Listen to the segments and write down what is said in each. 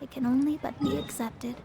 It can only but be accepted.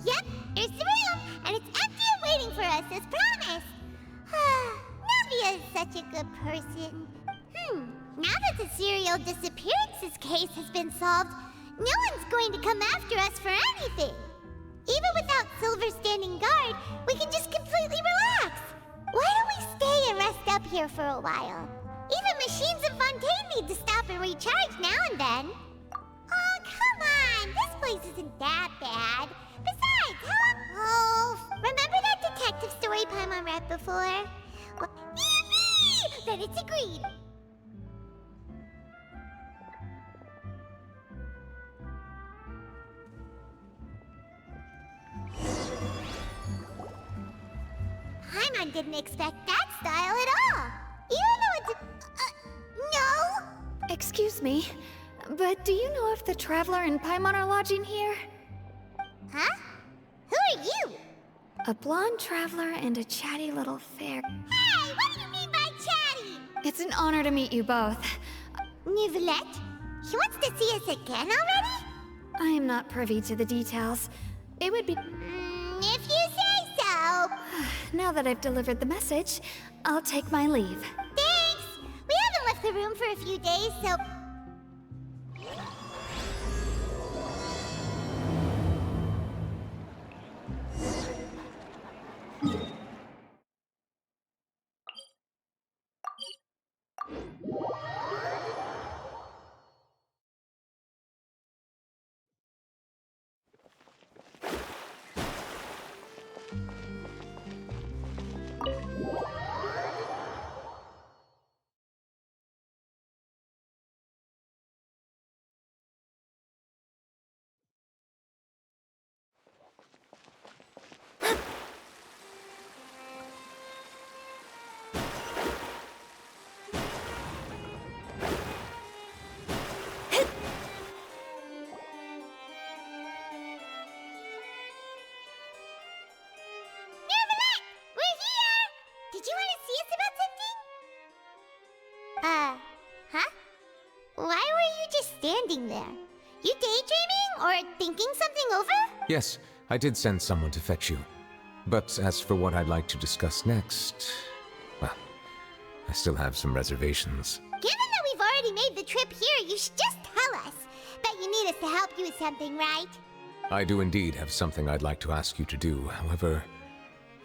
Yep, here's the room, and it's empty and waiting for us as promised. Navia is such a good person. Now that the serial disappearances case has been solved, no one's going to come after us for anything. Even without Silver standing guard, we can just completely relax. Why don't we stay and rest up here for a while? Even machines in Fontaine need to stop and recharge now and then. Oh, come on! This place isn't that bad. Besides, Oh, remember that detective story Paimon read before? Well, yippee! Then it's agreed. Paimon didn't expect that style at all. Even though it's... no? Excuse me, but do you know if the Traveler and Paimon are lodging here? Huh? Who are you? A blonde traveler and a chatty little fair. Hey, what do you mean by chatty? It's an honor to meet you both. Nivelette? She wants to see us again already? I am not privy to the details. It would be... If you say so. Now that I've delivered the message, I'll take my leave. Thanks! We haven't left the room for a few days, so... Did you want to see us about something? Huh? Why were you just standing there? You daydreaming or thinking something over? Yes, I did send someone to fetch you. But as for what I'd like to discuss next, well, I still have some reservations. Given that we've already made the trip here, you should just tell us. Bet you need us to help you with something, right? I do indeed have something I'd like to ask you to do. However,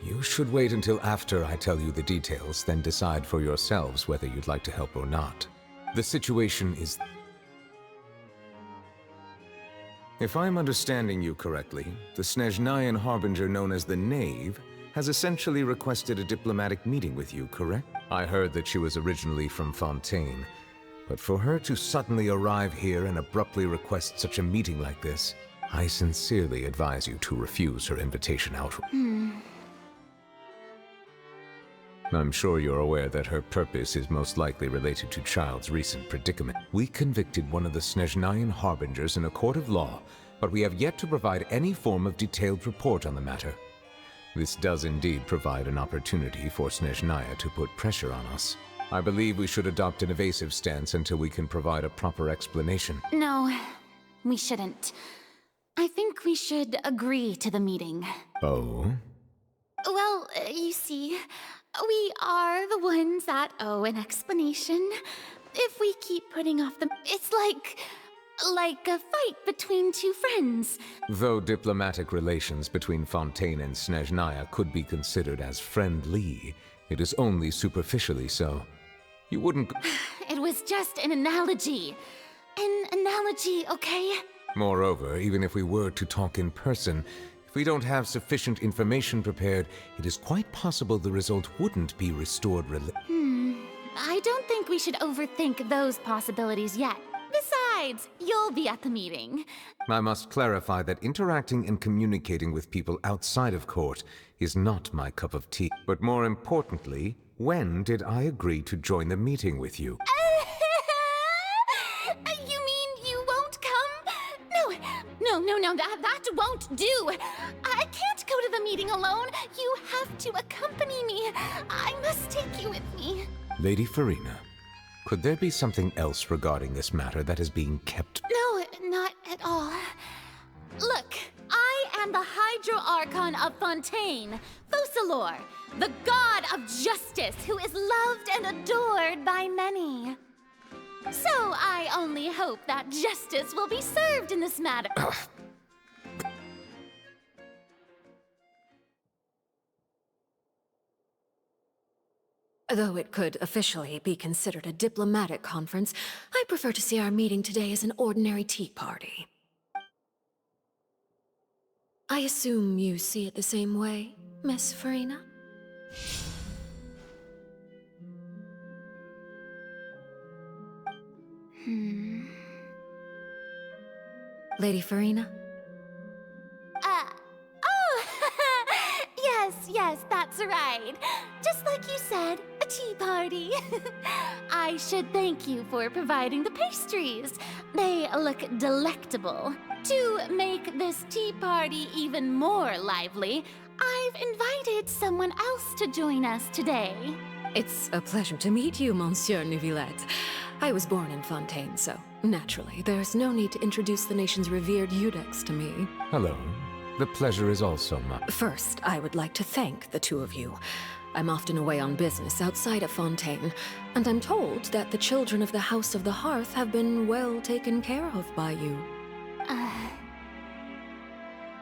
you should wait until after I tell you the details, then decide for yourselves whether you'd like to help or not. The situation is... If I'm understanding you correctly, the Snezhnayan Harbinger known as the Knave has essentially requested a diplomatic meeting with you, correct? I heard that she was originally from Fontaine, but for her to suddenly arrive here and abruptly request such a meeting like this, I sincerely advise you to refuse her invitation outright. I'm sure you're aware that her purpose is most likely related to Child's recent predicament. We convicted one of the Snezhnayan Harbingers in a court of law, but we have yet to provide any form of detailed report on the matter. This does indeed provide an opportunity for Snezhnaya to put pressure on us. I believe we should adopt an evasive stance until we can provide a proper explanation. No, we shouldn't. I think we should agree to the meeting. Oh? Well, you see, we are the ones that owe an explanation. If we keep putting off the... It's like a fight between two friends. Though diplomatic relations between Fontaine and Snezhnaya could be considered as friendly, it is only superficially so. You wouldn't... It was just an analogy. An analogy, okay? Moreover, even if we were to talk in person, if we don't have sufficient information prepared, it is quite possible the result wouldn't be restored I don't think we should overthink those possibilities yet. Besides, you'll be at the meeting. I must clarify that interacting and communicating with people outside of court is not my cup of tea. But more importantly, when did I agree to join the meeting with you? You mean you won't come? No, that won't do. I can't go to the meeting alone. You have to accompany me. I must take you with me. Lady Farina, could there be something else regarding this matter that is being kept? No, not at all. Look, I am the Hydro Archon of Fontaine, Focalor, the god of justice who is loved and adored by many. So I only hope that justice will be served in this matter. Though it could officially be considered a diplomatic conference, I prefer to see our meeting today as an ordinary tea party. I assume you see it the same way, Miss Farina? Lady Farina? Oh, yes, that's right. Just like you said, a tea party. I should thank you for providing the pastries. They look delectable. To make this tea party even more lively, I've invited someone else to join us today. It's a pleasure to meet you, Monsieur Neuvillette. I was born in Fontaine, so naturally, there's no need to introduce the nation's revered Eudex to me. Hello. The pleasure is also mine. First, I would like to thank the two of you. I'm often away on business outside of Fontaine, and I'm told that the children of the House of the Hearth have been well taken care of by you.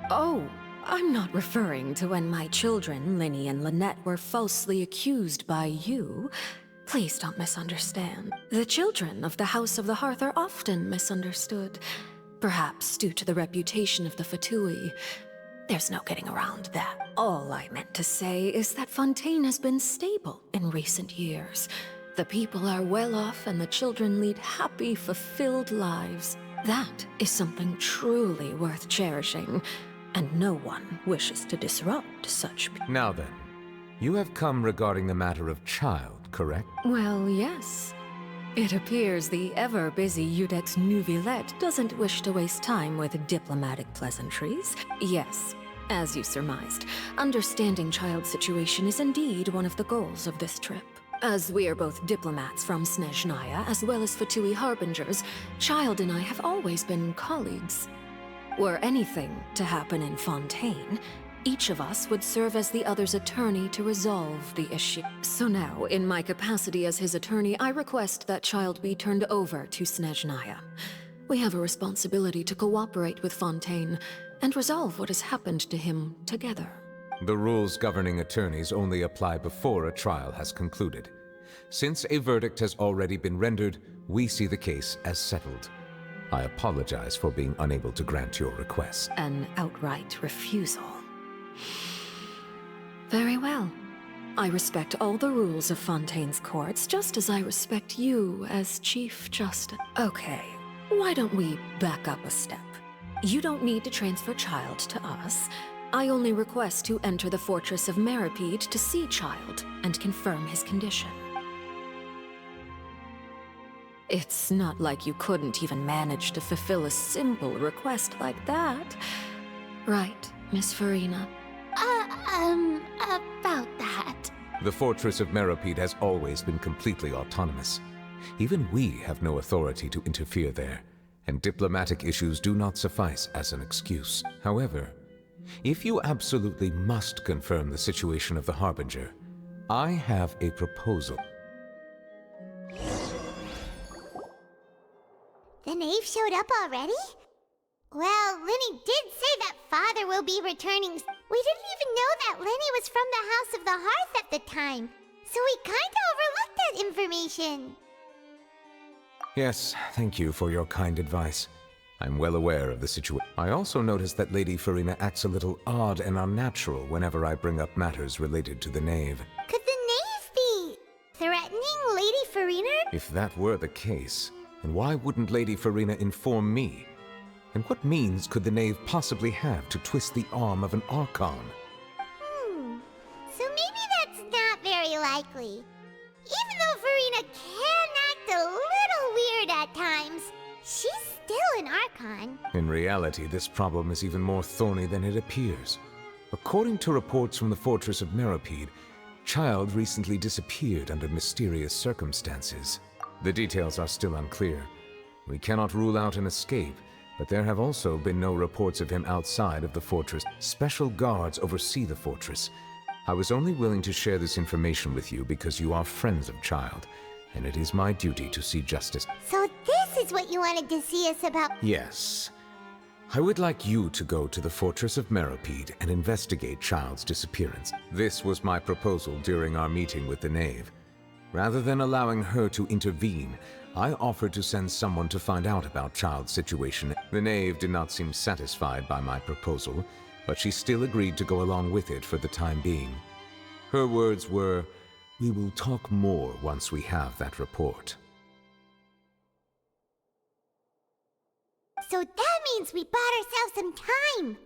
Oh, I'm not referring to when my children, Linny and Lynette, were falsely accused by you. Please don't misunderstand. The children of the House of the Hearth are often misunderstood, perhaps due to the reputation of the Fatui. There's no getting around that. All I meant to say is that Fontaine has been stable in recent years. The people are well off and the children lead happy, fulfilled lives. That is something truly worth cherishing, and no one wishes to disrupt such people. Now then, you have come regarding the matter of child, correct? Well, yes. It appears the ever-busy Eudex Neuvillette doesn't wish to waste time with diplomatic pleasantries. Yes, as you surmised, understanding child's situation is indeed one of the goals of this trip. As we are both diplomats from Snezhnaya, as well as Fatui harbingers, Child and I have always been colleagues. Were anything to happen in Fontaine, each of us would serve as the other's attorney to resolve the issue. So now, in my capacity as his attorney, I request that Child be turned over to Snezhnaya. We have a responsibility to cooperate with Fontaine and resolve what has happened to him together. The rules governing attorneys only apply before a trial has concluded. Since a verdict has already been rendered, we see the case as settled. I apologize for being unable to grant your request. An outright refusal. Very well. I respect all the rules of Fontaine's courts, just as I respect you as Chief Justice. Okay, why don't we back up a step? You don't need to transfer Child to us. I only request to enter the fortress of Meripede to see Child and confirm his condition. It's not like you couldn't even manage to fulfill a simple request like that. Right, Miss Farina? About that. The fortress of Meripede has always been completely autonomous. Even we have no authority to interfere there, and diplomatic issues do not suffice as an excuse. However, if you absolutely must confirm the situation of the Harbinger, I have a proposal. The knave showed up already? Well, Linny did say that Father will be returning. We didn't even know that Linny was from the House of the Hearth at the time, so we kinda overlooked that information. Yes, thank you for your kind advice. I'm well aware of the situation. I also noticed that Lady Farina acts a little odd and unnatural whenever I bring up matters related to the knave. Could the knave be threatening Lady Farina? If that were the case, And why wouldn't Lady Farina inform me? And what means could the knave possibly have to twist the arm of an Archon? So maybe that's not very likely. Even though Farina can act a little weird at times, she's still an Archon. In reality, this problem is even more thorny than it appears. According to reports from the fortress of Meropide, Child recently disappeared under mysterious circumstances. The details are still unclear. We cannot rule out an escape, but there have also been no reports of him outside of the fortress. Special guards oversee the fortress. I was only willing to share this information with you because you are friends of Child, and it is my duty to see justice. So this is what you wanted to see us about? Yes. I would like you to go to the fortress of Meropide and investigate Child's disappearance. This was my proposal during our meeting with the knave. Rather than allowing her to intervene, I offered to send someone to find out about Child's situation. The knave did not seem satisfied by my proposal, but she still agreed to go along with it for the time being. Her words were, "We will talk more once we have that report." So that means we bought ourselves some time.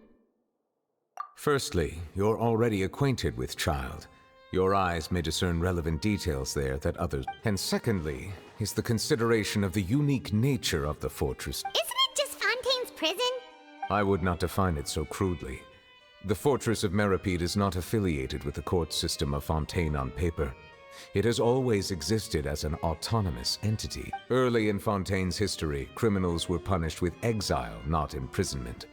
Firstly, you're already acquainted with Child. Your eyes may discern relevant details there that others... And secondly, is the consideration of the unique nature of the fortress. Isn't it just Fontaine's prison? I would not define it so crudely. The fortress of Meropide is not affiliated with the court system of Fontaine on paper. It has always existed as an autonomous entity. Early in Fontaine's history, criminals were punished with exile, not imprisonment.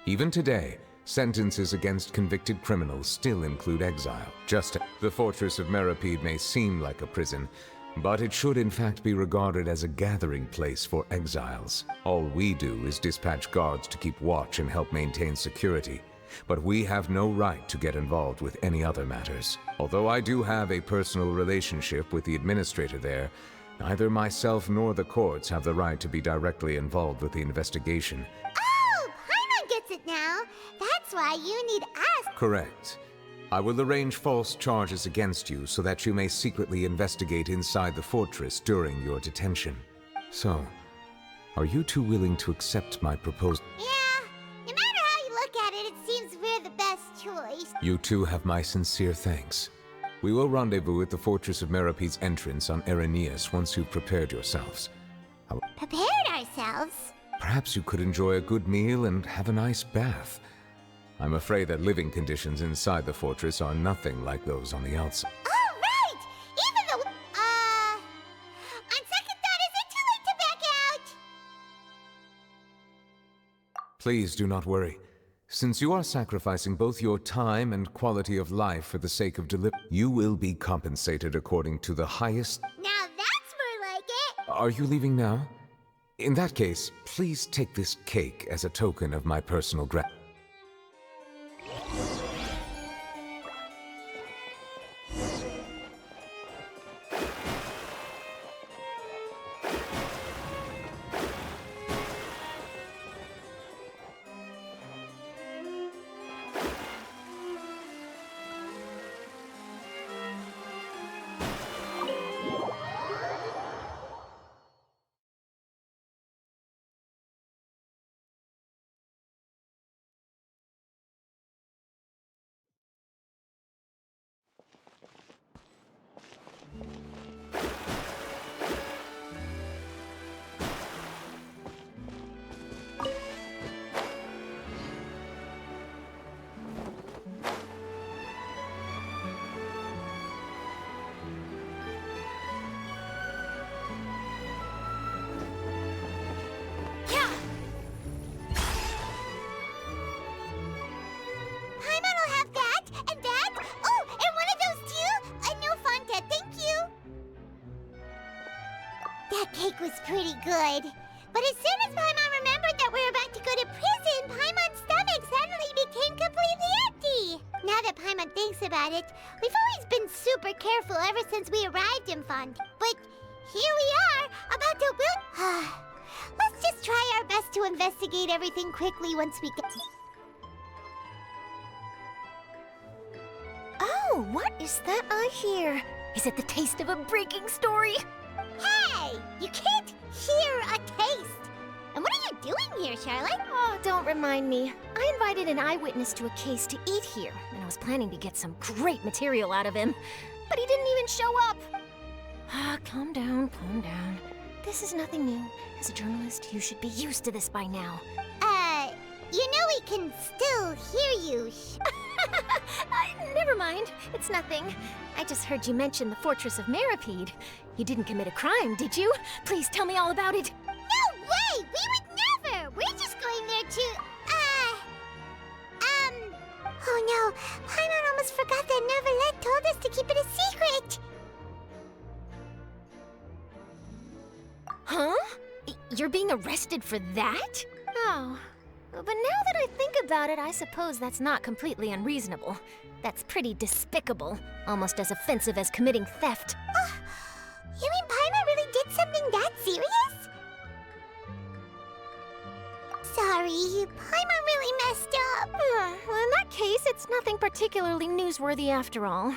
Even today, sentences against convicted criminals still include exile. The fortress of Meropide may seem like a prison, but it should in fact be regarded as a gathering place for exiles. All we do is dispatch guards to keep watch and help maintain security. But we have no right to get involved with any other matters. Although I do have a personal relationship with the administrator there, neither myself nor the courts have the right to be directly involved with the investigation. Oh, Paimon gets it now. That's why you need us. Correct. I will arrange false charges against you so that you may secretly investigate inside the fortress during your detention. So, are you two willing to accept my proposal? Yeah. No matter how you look at it, it seems we're the best choice. You two have my sincere thanks. We will rendezvous at the Fortress of Meropide's entrance on Erinius once you've prepared yourselves. Prepared ourselves? Perhaps you could enjoy a good meal and have a nice bath. I'm afraid that living conditions inside the fortress are nothing like those on the outside. Oh, right! Even though, on second thought, is it too late to back out? Please do not worry. Since you are sacrificing both your time and quality of life for the sake of you will be compensated according to the highest... Now that's more like it! Are you leaving now? In that case, please take this cake as a token of my personal gratitude. That cake was pretty good. But as soon as Paimon remembered that we were about to go to prison, Paimon's stomach suddenly became completely empty. Now that Paimon thinks about it, we've always been super careful ever since we arrived in Font. But here we are, about to Let's just try our best to investigate everything quickly once we get... Oh, what is that I hear? Is it the taste of a breaking story? Hey! You can't Here, a taste! And what are you doing here, Charlotte? Oh, don't remind me. I invited an eyewitness to a case to eat here, and I was planning to get some great material out of him. But he didn't even show up. Ah, calm down, calm down. This is nothing new. As a journalist, you should be used to this by now. You know we can still hear you. Never mind. It's nothing. I just heard you mention the Fortress of Meripede. You didn't commit a crime, did you? Please tell me all about it. No way! We would never! We're just going there to, Oh no, Paimon almost forgot that Neverlet told us to keep it a secret! Huh? You're being arrested for that? Oh. But now that I think about it, I suppose that's not completely unreasonable. That's pretty despicable. Almost as offensive as committing theft. You mean Paimon really did something that serious? Sorry, Paimon really messed up. Well, in that case, it's nothing particularly newsworthy after all.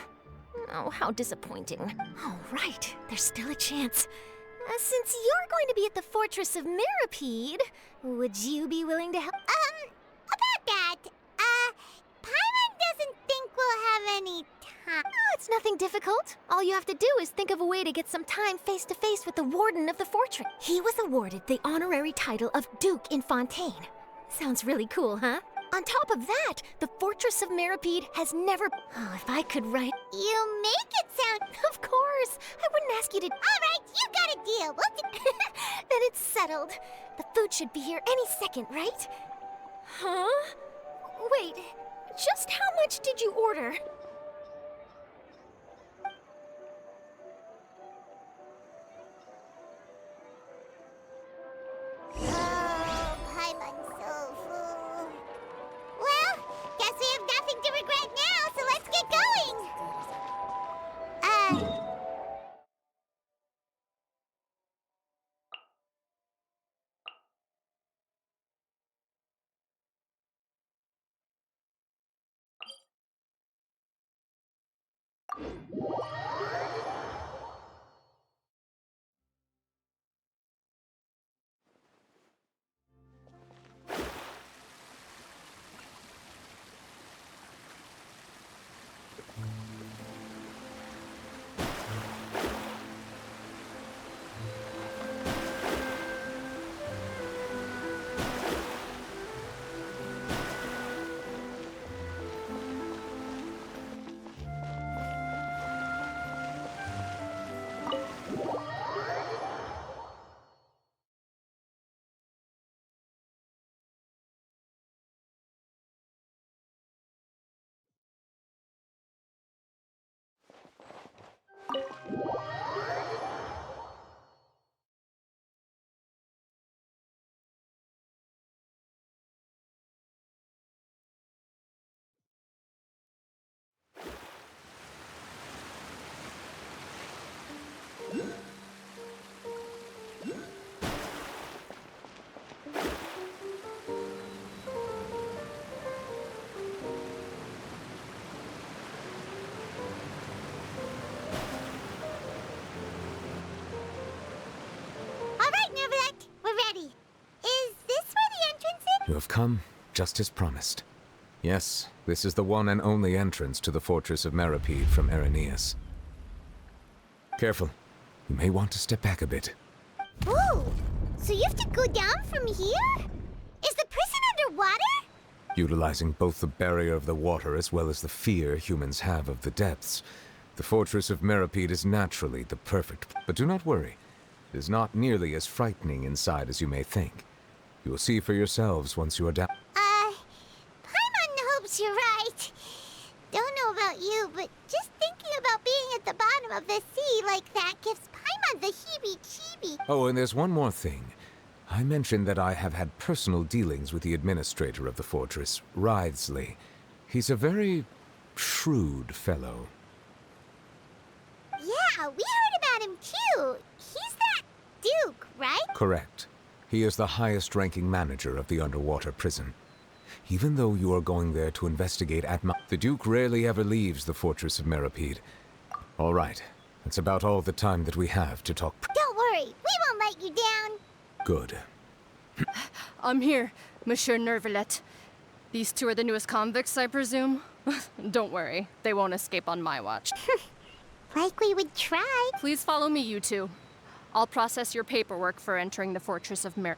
Oh, how disappointing. Oh, right. There's still a chance. Since you're going to be at the Fortress of Meripede, would you be willing to help? About that, Paimon doesn't think we'll have any time. Oh, it's nothing difficult. All you have to do is think of a way to get some time face to face with the warden of the fortress. He was awarded the honorary title of Duke in Fontaine. Sounds really cool, huh? On top of that, the Fortress of Meripede has never... Oh, if I could write... You make it sound... Of course! I wouldn't ask you to... Alright, you got a deal. Then it's settled. The food should be here any second, right? Huh? Wait, just how much did you order? Oh, Paimon's so full. Well, guess we have nothing to regret now, so let's get going. You have come, just as promised. Yes, this is the one and only entrance to the Fortress of Meripede from Araneus. Careful. You may want to step back a bit. Whoa! So you have to go down from here? Is the prison underwater? Utilizing both the barrier of the water as well as the fear humans have of the depths, the Fortress of Meripede is naturally the perfect... But do not worry. It is not nearly as frightening inside as you may think. You will see for yourselves once you are down. Paimon hopes you're right. Don't know about you, but just thinking about being at the bottom of the sea like that gives Paimon the heebie-jeebie. Oh, and there's one more thing. I mentioned that I have had personal dealings with the administrator of the fortress, Writhsley. He's a very shrewd fellow. Yeah, we heard about him too. He's that Duke, right? Correct. He is the highest-ranking manager of the underwater prison. Even though you are going there to investigate the Duke rarely ever leaves the Fortress of Meripede. All right, that's about all the time that we have to talk. Don't worry, we won't let take you down. Good. I'm here, Monsieur Nervalet. These two are the newest convicts, I presume? Don't worry, they won't escape on my watch. Like we would try. Please follow me, you two. I'll process your paperwork for entering the Fortress of Mer-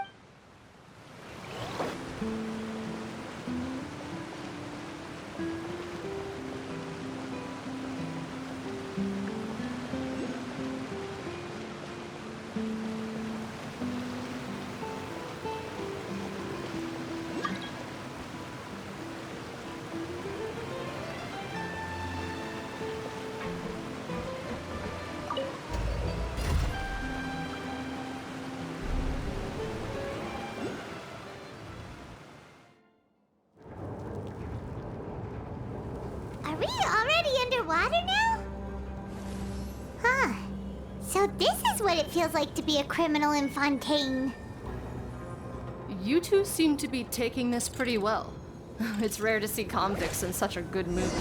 Are we already underwater now? Huh. So this is what it feels like to be a criminal in Fontaine. You two seem to be taking this pretty well. It's rare to see convicts in such a good mood.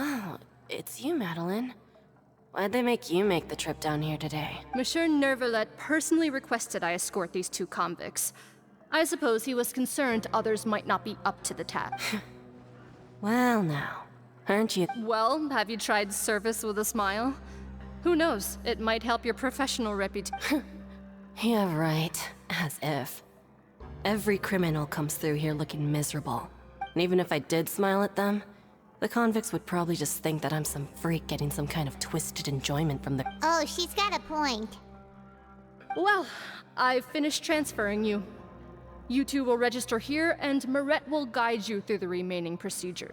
Oh, it's you, Madeline. Why'd they make you make the trip down here today? Monsieur Nervalet personally requested I escort these two convicts. I suppose he was concerned others might not be up to the task. Well, now, aren't you? Well, have you tried service with a smile? Who knows, it might help your professional reputation. Yeah, right. As if. Every criminal comes through here looking miserable. And even if I did smile at them, the convicts would probably just think that I'm some freak getting some kind of twisted enjoyment from the— Oh, she's got a point. Well, I've finished transferring you. You two will register here, and Marette will guide you through the remaining procedure.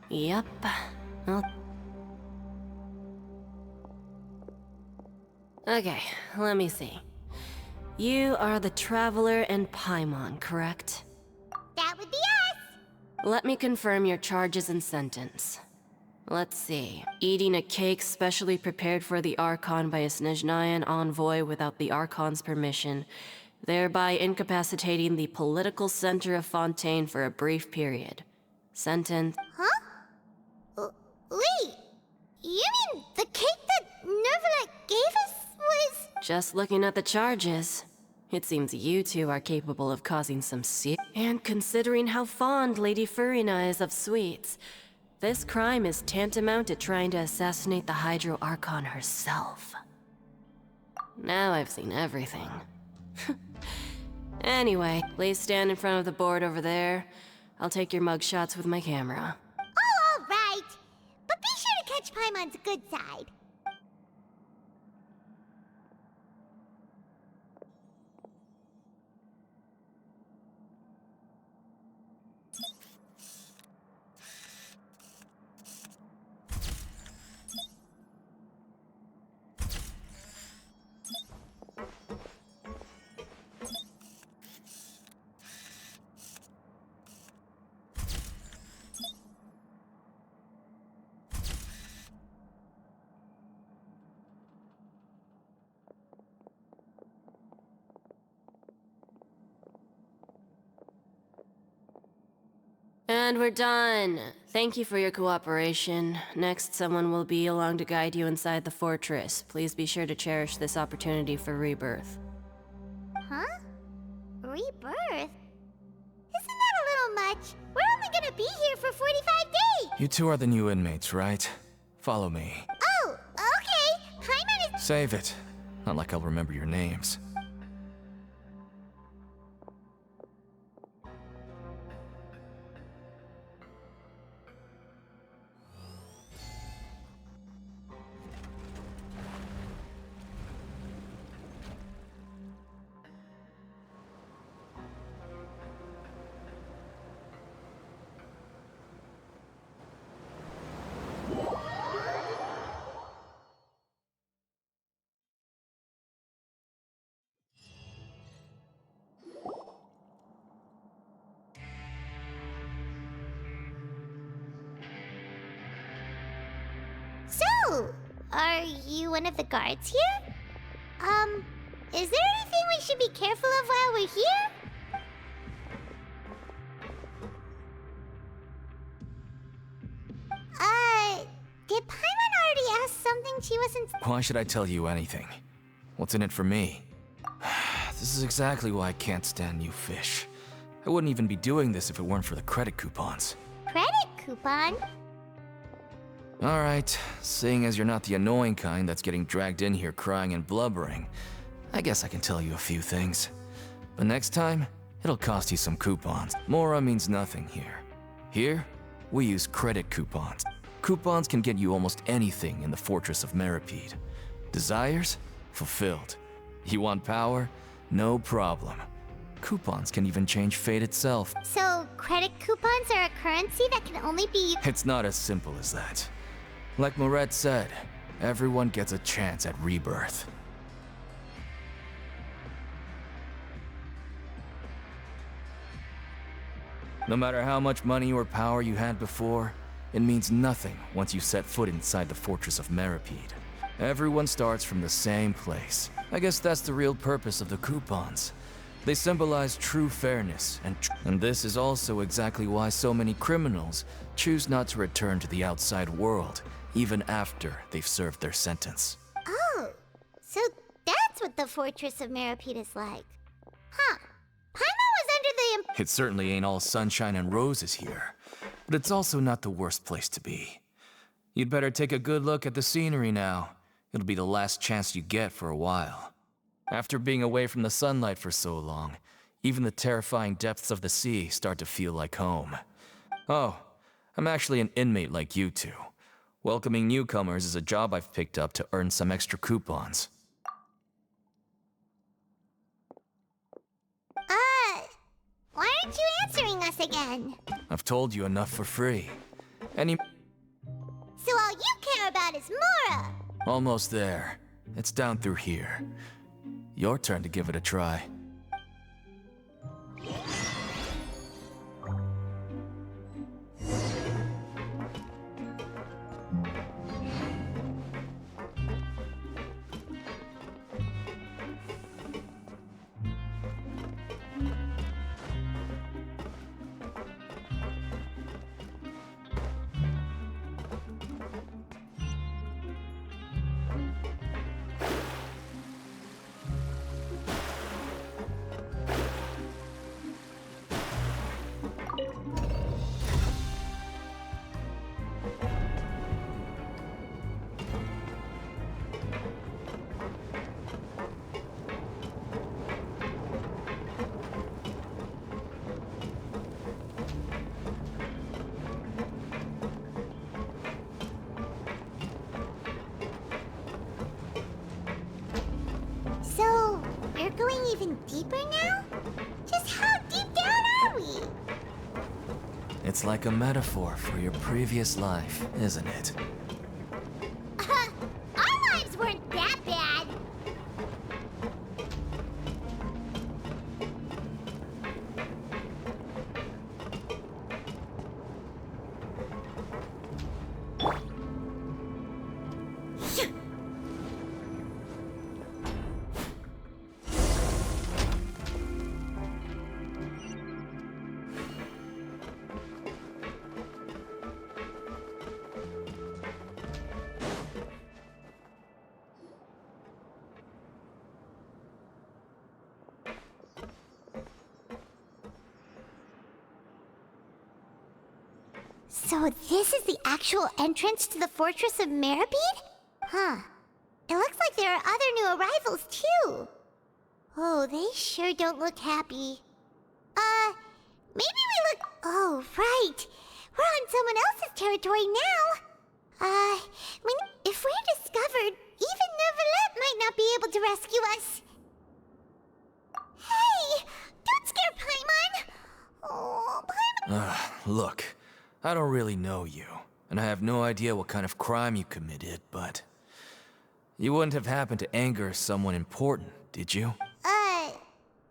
Yep. Well... Okay, let me see. You are the Traveler and Paimon, correct? That would be us. Let me confirm your charges and sentence. Let's see. Eating a cake specially prepared for the Archon by a Snezhnayan envoy without the Archon's permission, thereby incapacitating the political center of Fontaine for a brief period. Sentence. Huh? Wait, you mean the cake that Nervalet gave us was... Just looking at the charges, it seems you two are capable of causing some And considering how fond Lady Furina is of sweets, this crime is tantamount to trying to assassinate the Hydro Archon herself. Now I've seen everything. Anyway, please stand in front of the board over there. I'll take your mugshots with my camera. Oh, all right. But be sure to catch Paimon's good side. And we're done. Thank you for your cooperation. Next, someone will be along to guide you inside the fortress. Please be sure to cherish this opportunity for rebirth. Huh? Rebirth? Isn't that a little much? We're only gonna be here for 45 days! You two are the new inmates, right? Follow me. Oh, okay. Paimon is... Save it. Not like I'll remember your names. Oh, are you one of the guards here? Is there anything we should be careful of while we're here? Did Paimon already ask something she wasn't— Why should I tell you anything? What's in it for me? This is exactly why I can't stand you fish. I wouldn't even be doing this if it weren't for the credit coupons. Credit coupon? Alright, seeing as you're not the annoying kind that's getting dragged in here crying and blubbering, I guess I can tell you a few things. But next time, it'll cost you some coupons. Mora means nothing here. Here, we use credit coupons. Coupons can get you almost anything in the Fortress of Meripede. Desires? Fulfilled. You want power? No problem. Coupons can even change fate itself. So, credit coupons are a currency that can only be— It's not as simple as that. Like Moret said, everyone gets a chance at rebirth. No matter how much money or power you had before, it means nothing once you set foot inside the Fortress of Meripede. Everyone starts from the same place. I guess that's the real purpose of the coupons. They symbolize true fairness, and this is also exactly why so many criminals choose not to return to the outside world, even after they've served their sentence. Oh, so that's what the Fortress of Meripede is like. Huh. Paimon was under the It certainly ain't all sunshine and roses here, but it's also not the worst place to be. You'd better take a good look at the scenery now. It'll be the last chance you get for a while. After being away from the sunlight for so long, even the terrifying depths of the sea start to feel like home. Oh, I'm actually an inmate like you two. Welcoming newcomers is a job I've picked up to earn some extra coupons. Why aren't you answering us again? I've told you enough for free. So all you care about is Mora! Almost there. It's down through here. Your turn to give it a try. So, you're going even deeper now? Just how deep down are we? It's like a metaphor for your previous life, isn't it? Our lives weren't that bad. So this is the actual entrance to the Fortress of Meripede? Huh. It looks like there are other new arrivals, too. Oh, they sure don't look happy. Maybe we look— Oh, right. We're on someone else's territory now. If we're discovered, even Neuvillette might not be able to rescue us. Hey! Don't scare Paimon! Oh, Paimon— Look, I don't really know you, and I have no idea what kind of crime you committed, but you wouldn't have happened to anger someone important, did you?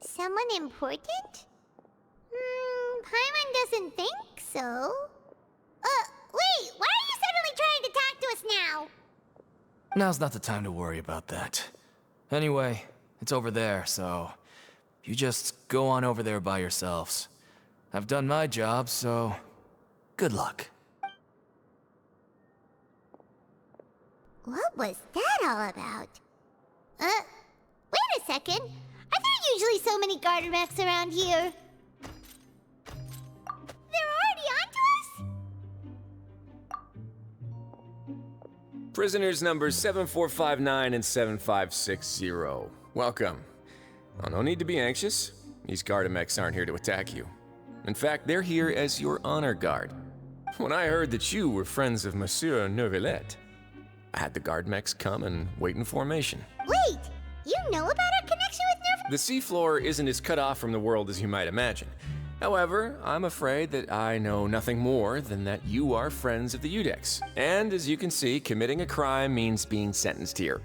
Someone important? Paimon doesn't think so. Wait, why are you suddenly trying to talk to us now? Now's not the time to worry about that. Anyway, it's over there, so you just go on over there by yourselves. I've done my job, so good luck. What was that all about? Wait a second. Are there usually so many garter mechs around here? They're already onto us? Prisoners numbers 7459 and 7560. Welcome. Oh, no need to be anxious. These Gardamex aren't here to attack you. In fact, they're here as your honor guard. When I heard that you were friends of Monsieur Neuvillette, I had the Guardmex come and wait in formation. Wait, you know about our connection with Nerf? The seafloor isn't as cut off from the world as you might imagine. However, I'm afraid that I know nothing more than that you are friends of the Udex. And as you can see, committing a crime means being sentenced here.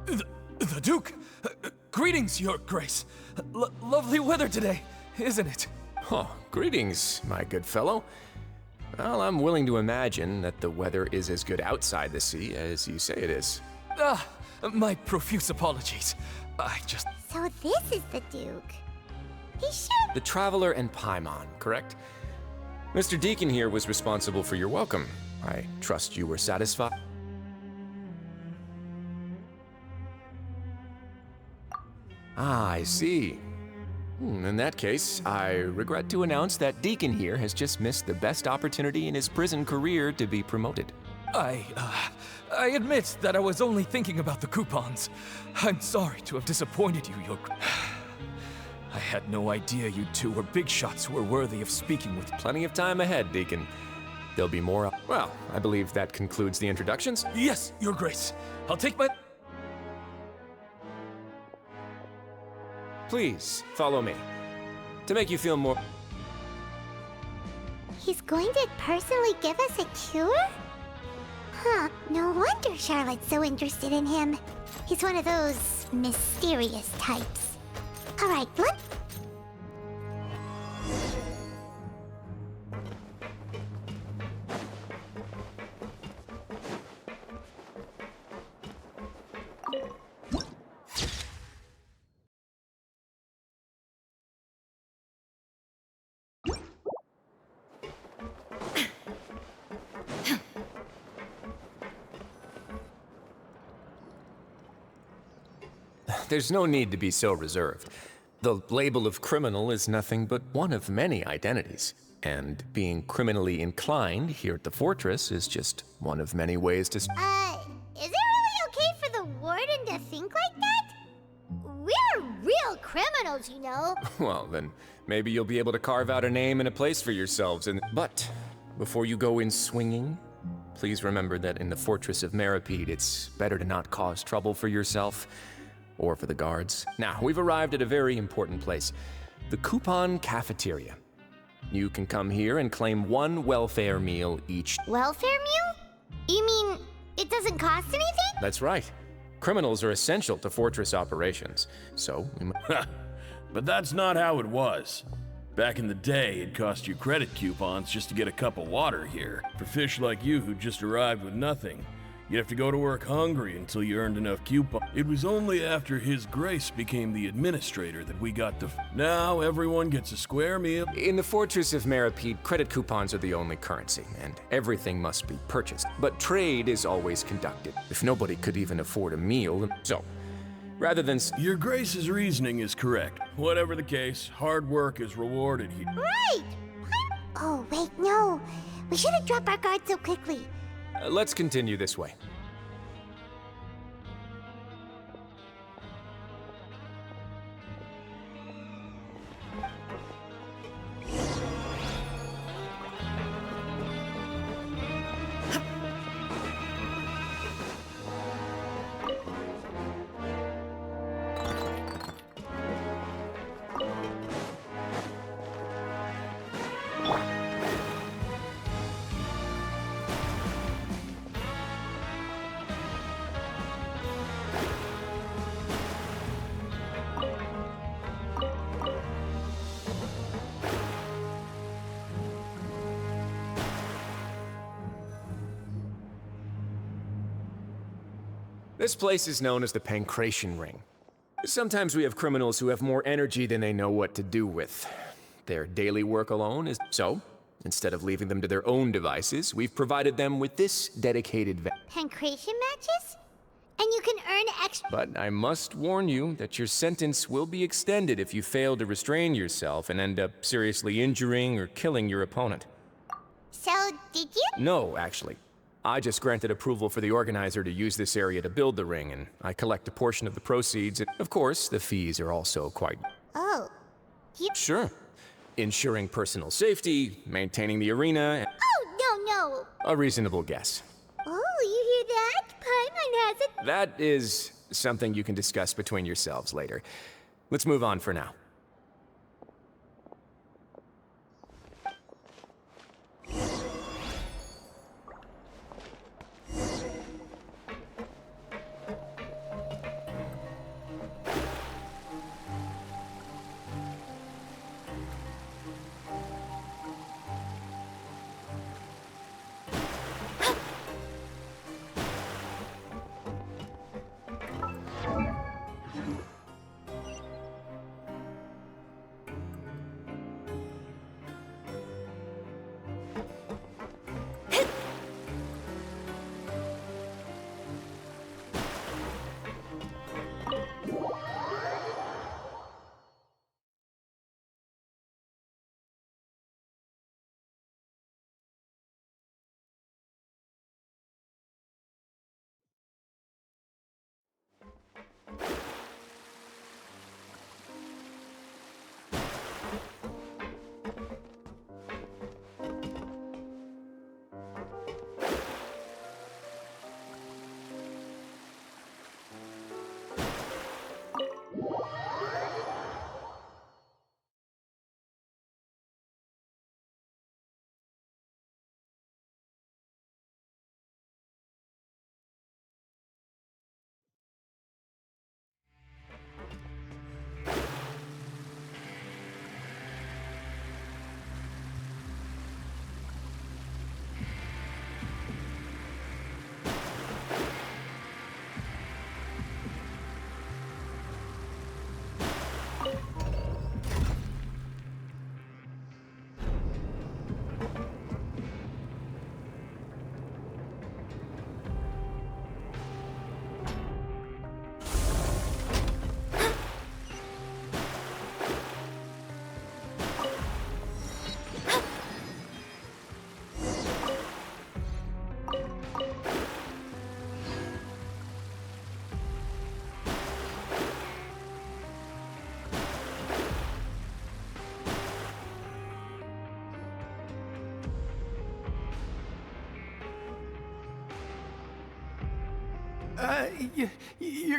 The Duke! Greetings, Your Grace. Lovely weather today, isn't it? Oh, greetings, my good fellow. Well, I'm willing to imagine that the weather is as good outside the sea as you say it is. My profuse apologies. So this is the Duke. He sure... The Traveler and Paimon, correct? Mr. Deacon here was responsible for your welcome. I trust you were satisfied. Ah, I see. In that case, I regret to announce that Deacon here has just missed the best opportunity in his prison career to be promoted. I admit that I was only thinking about the coupons. I'm sorry to have disappointed you, Your... I had no idea you two were big shots who were worthy of speaking with. Plenty of time ahead, Deacon. There'll be more... Well, I believe that concludes the introductions. Yes, Your Grace. I'll take my... Please, follow me. To make you feel more... He's going to personally give us a cure? Huh, no wonder Charlotte's so interested in him. He's one of those mysterious types. Alright, look. There's no need to be so reserved. The label of criminal is nothing but one of many identities. And being criminally inclined here at the fortress is just one of many ways to... Is it really okay for the warden to think like that? We're real criminals, you know. Well, then maybe you'll be able to carve out a name and a place for yourselves in... But before you go in swinging, please remember that in the fortress of Meripede, it's better to not cause trouble for yourself or for the guards. Now, we've arrived at a very important place, the Coupon Cafeteria. You can come here and claim one welfare meal each. Welfare meal? You mean it doesn't cost anything? That's right. Criminals are essential to fortress operations, so we But that's not how it was. Back in the day, it cost you credit coupons just to get a cup of water here. For fish like you who just arrived with nothing, you'd have to go to work hungry until you earned enough coupons. It was only after His Grace became the administrator that we got the... Now everyone gets a square meal. In the fortress of Meripede, credit coupons are the only currency, and everything must be purchased. But trade is always conducted. If nobody could even afford a meal, so rather than... Your Grace's reasoning is correct. Whatever the case, hard work is rewarded here. Right! Oh, wait, no. We shouldn't drop our guard so quickly. Let's continue this way. This place is known as the Pancration Ring. Sometimes we have criminals who have more energy than they know what to do with. Their daily work alone is... So, instead of leaving them to their own devices, we've provided them with this dedicated Pancration matches? And you can earn extra... But I must warn you that your sentence will be extended if you fail to restrain yourself and end up seriously injuring or killing your opponent. So, did you? No, actually. I just granted approval for the organizer to use this area to build the ring, and I collect a portion of the proceeds. And of course, the fees are also quite... Oh. You... Sure. Ensuring personal safety, maintaining the arena... Oh, no. A reasonable guess. Oh, you hear that? Paimon has it. That is something you can discuss between yourselves later. Let's move on for now.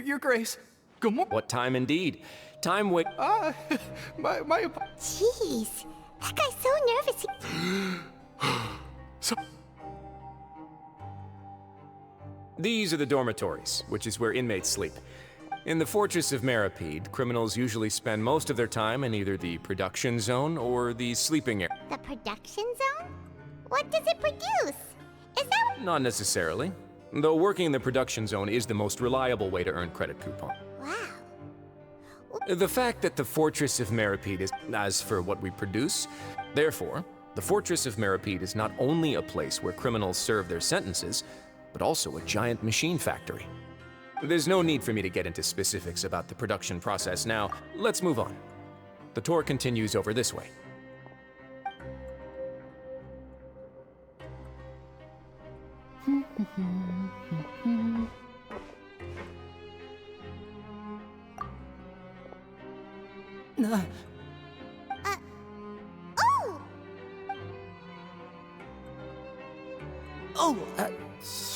Your Grace. Good morning. What time indeed? Time wait. Jeez. That guy's so nervous. So... These are the dormitories, which is where inmates sleep. In the Fortress of Meripede, criminals usually spend most of their time in either the production zone or the sleeping area. The production zone? What does it produce? Is that... Not necessarily. Though working in the production zone is the most reliable way to earn credit coupon. Wow. The fact that the Fortress of Meripede is as for what we produce, therefore, the Fortress of Meripede is not only a place where criminals serve their sentences, but also a giant machine factory. There's no need for me to get into specifics about the production process now. Let's move on. The tour continues over this way.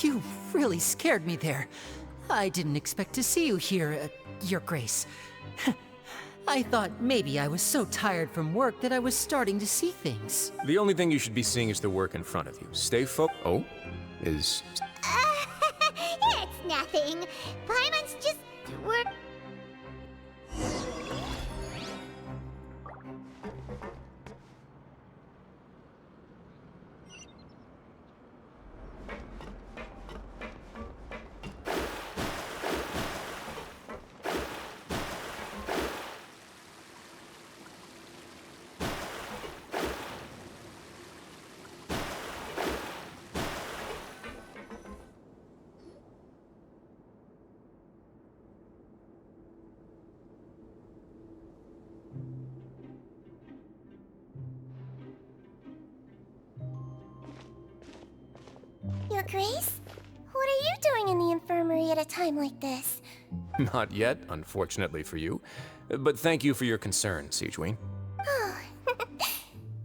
You really scared me there. I didn't expect to see you here, Your Grace. I thought maybe I was so tired from work that I was starting to see things. The only thing you should be seeing is the work in front of you. Stay Oh? Is... It's nothing. Paimon's just... We're... Grace? What are you doing in the infirmary at a time like this? Not yet, unfortunately for you. But thank you for your concern, Sigewinne. Oh,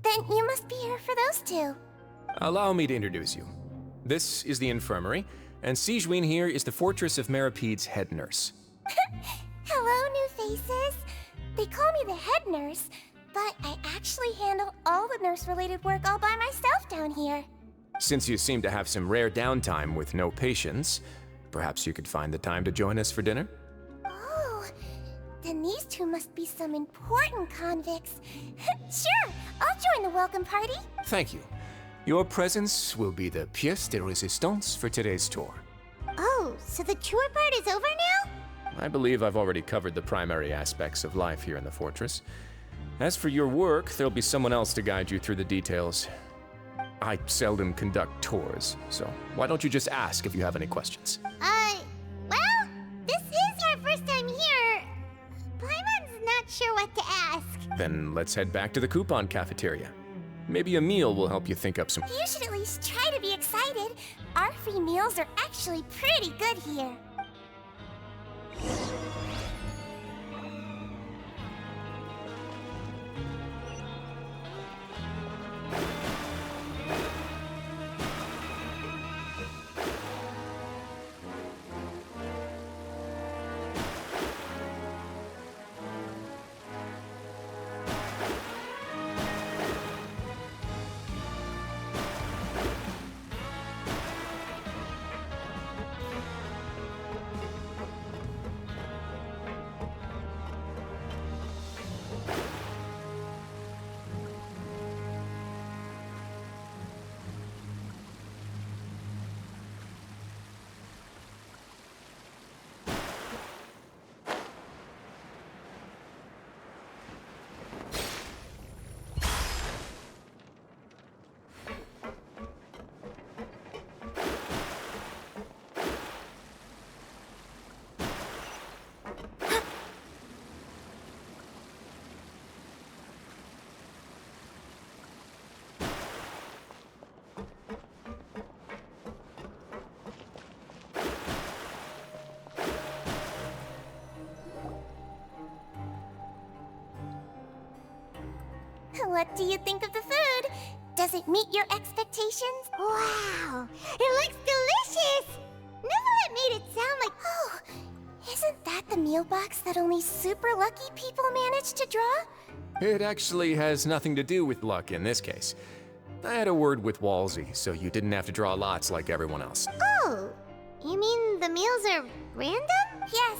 then you must be here for those two. Allow me to introduce you. This is the infirmary, and Sigewinne here is the Fortress of Merapede's head nurse. Hello, new faces. They call me the head nurse, but I actually handle all the nurse-related work all by myself down here. Since you seem to have some rare downtime with no patients, perhaps you could find the time to join us for dinner? Oh, then these two must be some important convicts. Sure, I'll join the welcome party. Thank you. Your presence will be the pièce de résistance for today's tour. Oh, so the tour part is over now? I believe I've already covered the primary aspects of life here in the fortress. As for your work, there'll be someone else to guide you through the details. I seldom conduct tours, so why don't you just ask if you have any questions? Well, this is our first time here. Paimon's not sure what to ask. Then let's head back to the coupon cafeteria. Maybe a meal will help you think up some... You should at least try to be excited. Our free meals are actually pretty good here. What do you think of the food? Does it meet your expectations? Wow, it looks delicious! Neverlet made it sound like... Oh, isn't that the meal box that only super lucky people manage to draw? It actually has nothing to do with luck in this case. I had a word with Walsey, so you didn't have to draw lots like everyone else. Oh, you mean the meals are random? Yes,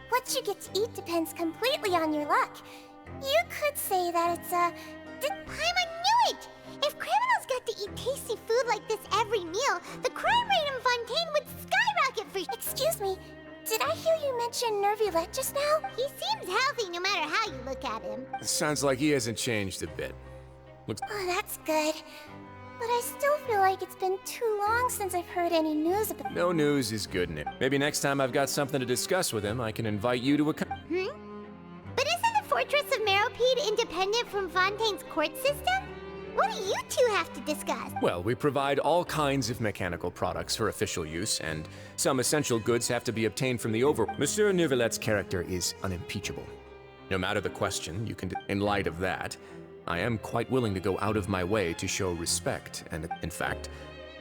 what you get to eat depends completely on your luck. You could say that it's a... Paimon knew it! If criminals got to eat tasty food like this every meal, the crime rate in Fontaine would skyrocket for... Excuse me, did I hear you mention Nervulet just now? He seems healthy no matter how you look at him. Sounds like he hasn't changed a bit. Looks... Oh, that's good. But I still feel like it's been too long since I've heard any news about... No news is good, Nick. Maybe next time I've got something to discuss with him, I can invite you to a... But isn't the Fortress of Meropede independent from Fontaine's court system? What do you two have to discuss? Well, we provide all kinds of mechanical products for official use, and some essential goods have to be obtained from the Monsieur Nervulet's character is unimpeachable. No matter the question, you can... In light of that, I am quite willing to go out of my way to show respect, and in fact,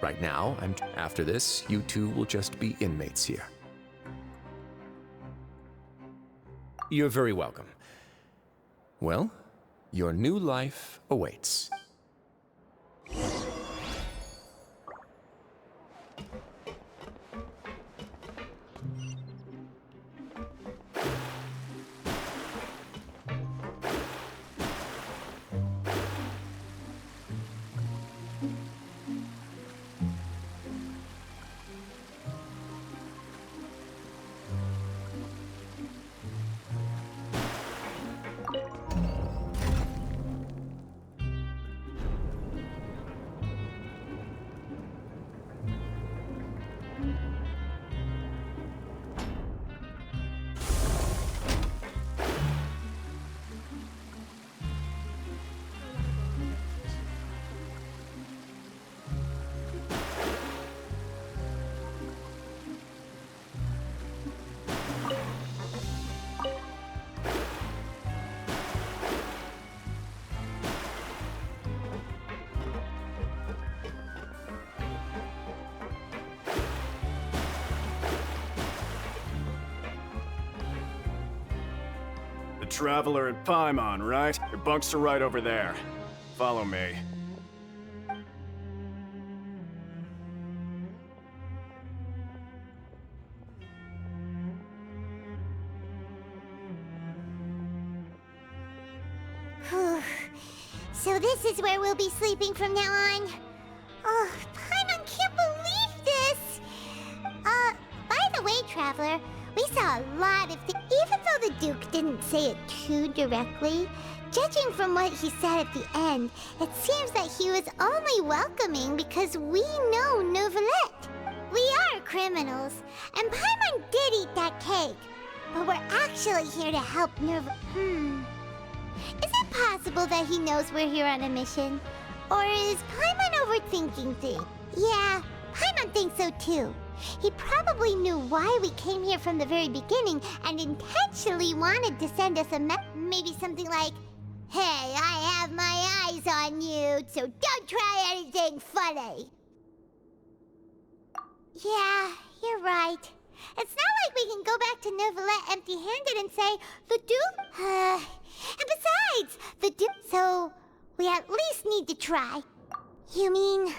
right now, after this, you two will just be inmates here. You're very welcome. Well, your new life awaits. The Traveler and Paimon, right? Your bunks are right over there. Follow me. So this is where we'll be sleeping from now on. Oh, Paimon can't believe this! By the way, Traveler, we saw a lot of things. Even though the Duke didn't say it too directly, judging from what he said at the end, it seems that he was only welcoming because we know Novelette. We are criminals, and Paimon did eat that cake, but we're actually here to help Is it possible that he knows we're here on a mission? Or is Paimon overthinking things? Yeah, Paimon thinks so too. He probably knew why we came here from the very beginning and intentionally wanted to send us a maybe something like, "Hey, I have my eyes on you, so don't try anything funny." Yeah, you're right. It's not like we can go back to Novelette empty-handed and say, "The Duke?" And besides, the Duke... So, we at least need to try. You mean...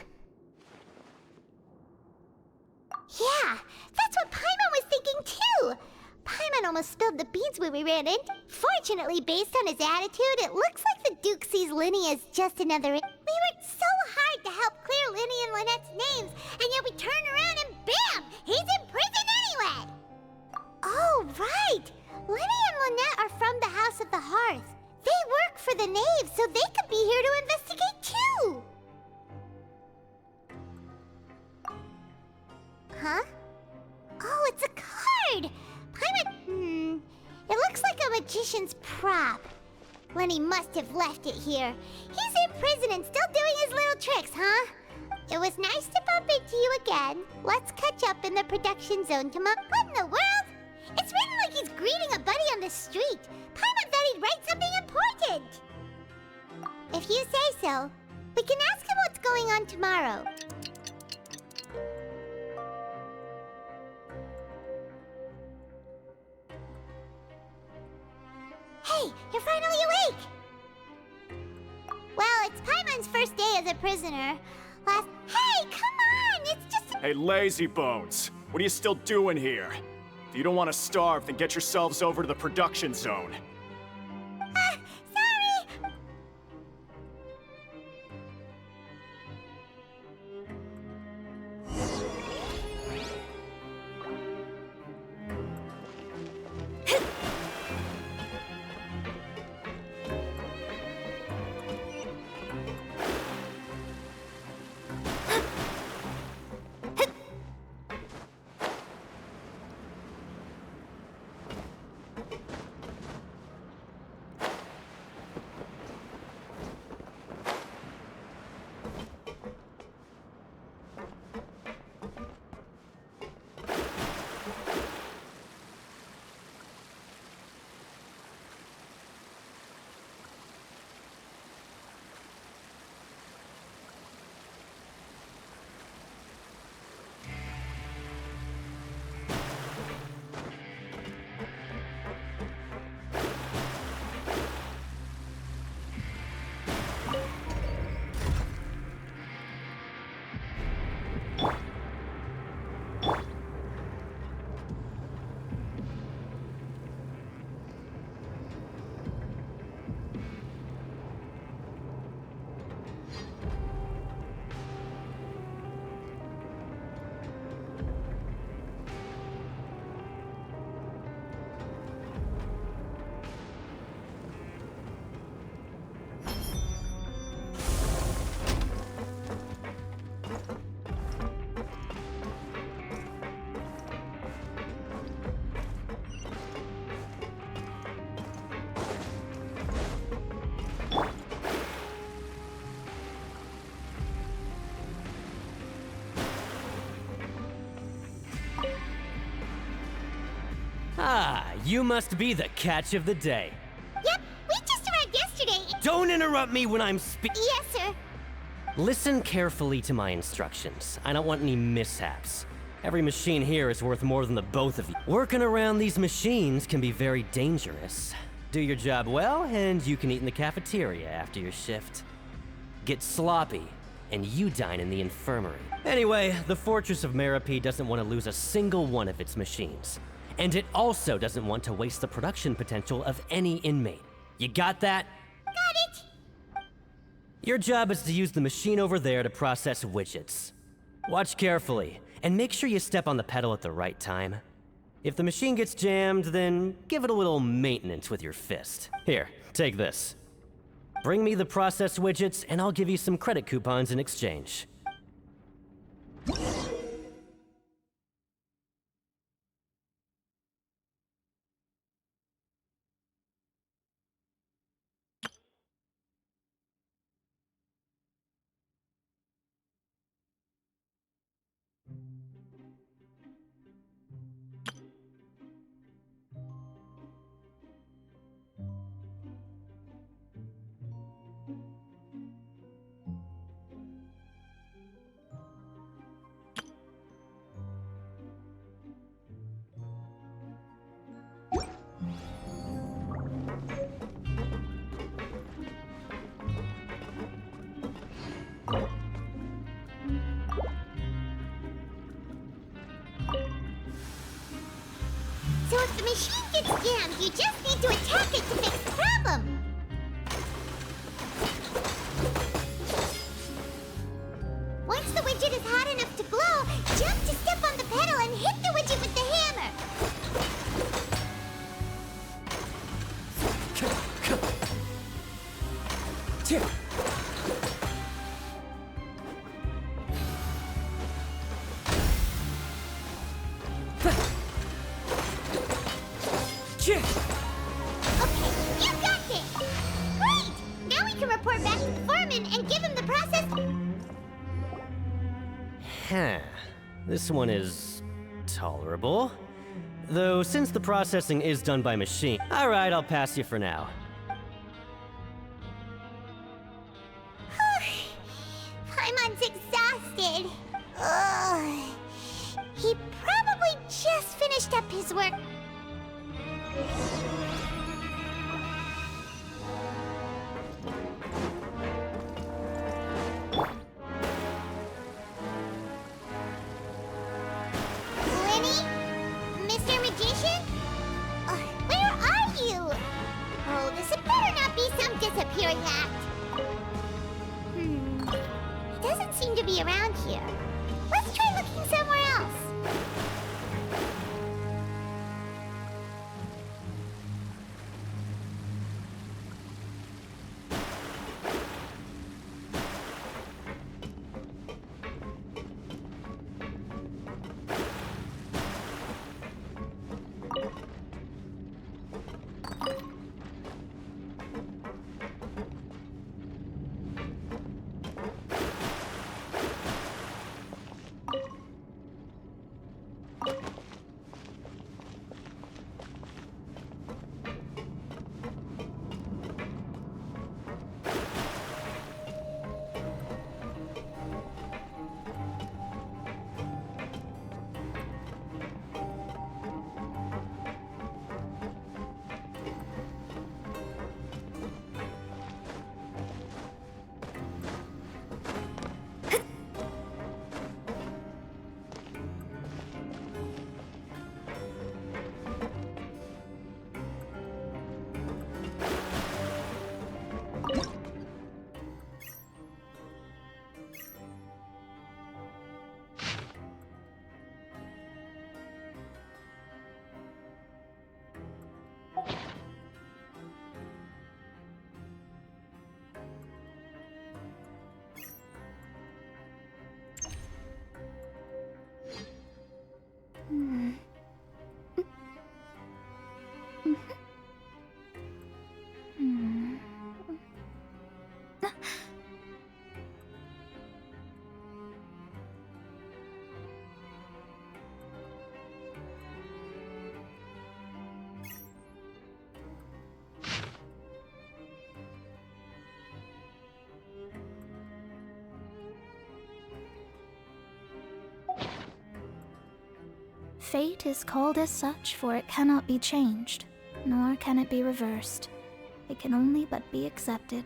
Yeah, that's what Paimon was thinking too! Paimon almost spilled the beans when we ran in. Fortunately, based on his attitude, it looks like the Duke sees Linny as just another... We worked so hard to help clear Linny and Lynette's names, and yet we turn around and bam! He's in prison anyway! Oh, right! Linny and Lynette are from the House of the Hearth. They work for the Knave, so they could be here to investigate too! Huh? Oh, it's a card! Paimon... It looks like a magician's prop. Lenny must have left it here. He's in prison and still doing his little tricks, huh? It was nice to bump into you again. Let's catch up in the production zone tomorrow. What in the world? It's written like he's greeting a buddy on the street. Paimon thought he'd write something important. If you say so, we can ask him what's going on tomorrow. Hey, you're finally awake! Well, it's Paimon's first day as a prisoner. Hey, come on! It's just Hey, lazy bones! What are you still doing here? If you don't want to starve, then get yourselves over to the production zone. Sorry! Ah, you must be the catch of the day. Yep, we just arrived yesterday. Don't interrupt me when I'm Yes, sir. Listen carefully to my instructions. I don't want any mishaps. Every machine here is worth more than the both of you. Working around these machines can be very dangerous. Do your job well, and you can eat in the cafeteria after your shift. Get sloppy, and you dine in the infirmary. Anyway, the Fortress of Meropide doesn't want to lose a single one of its machines. And it also doesn't want to waste the production potential of any inmate. You got that? Got it! Your job is to use the machine over there to process widgets. Watch carefully, and make sure you step on the pedal at the right time. If the machine gets jammed, then give it a little maintenance with your fist. Here, take this. Bring me the processed widgets, and I'll give you some credit coupons in exchange. So if the machine gets jammed, you just need to attack it to fix the problem. Once the widget is hot enough to glow, jump to step on the pedal and hit the widget with the hammer. Okay, you got this! Great! Now we can report back to the foreman and give him the process. Huh. This one is tolerable. Though, since the processing is done by machine. Alright, I'll pass you for now. Paimon's exhausted. Ugh. He probably just finished up his work. Lenny? Mr. Magician? Where are you? Oh, this had better not be some disappearing act. He doesn't seem to be around here. Let's try looking somewhere else. Fate is called as such, for it cannot be changed. nor can it be reversed. It can only but be accepted.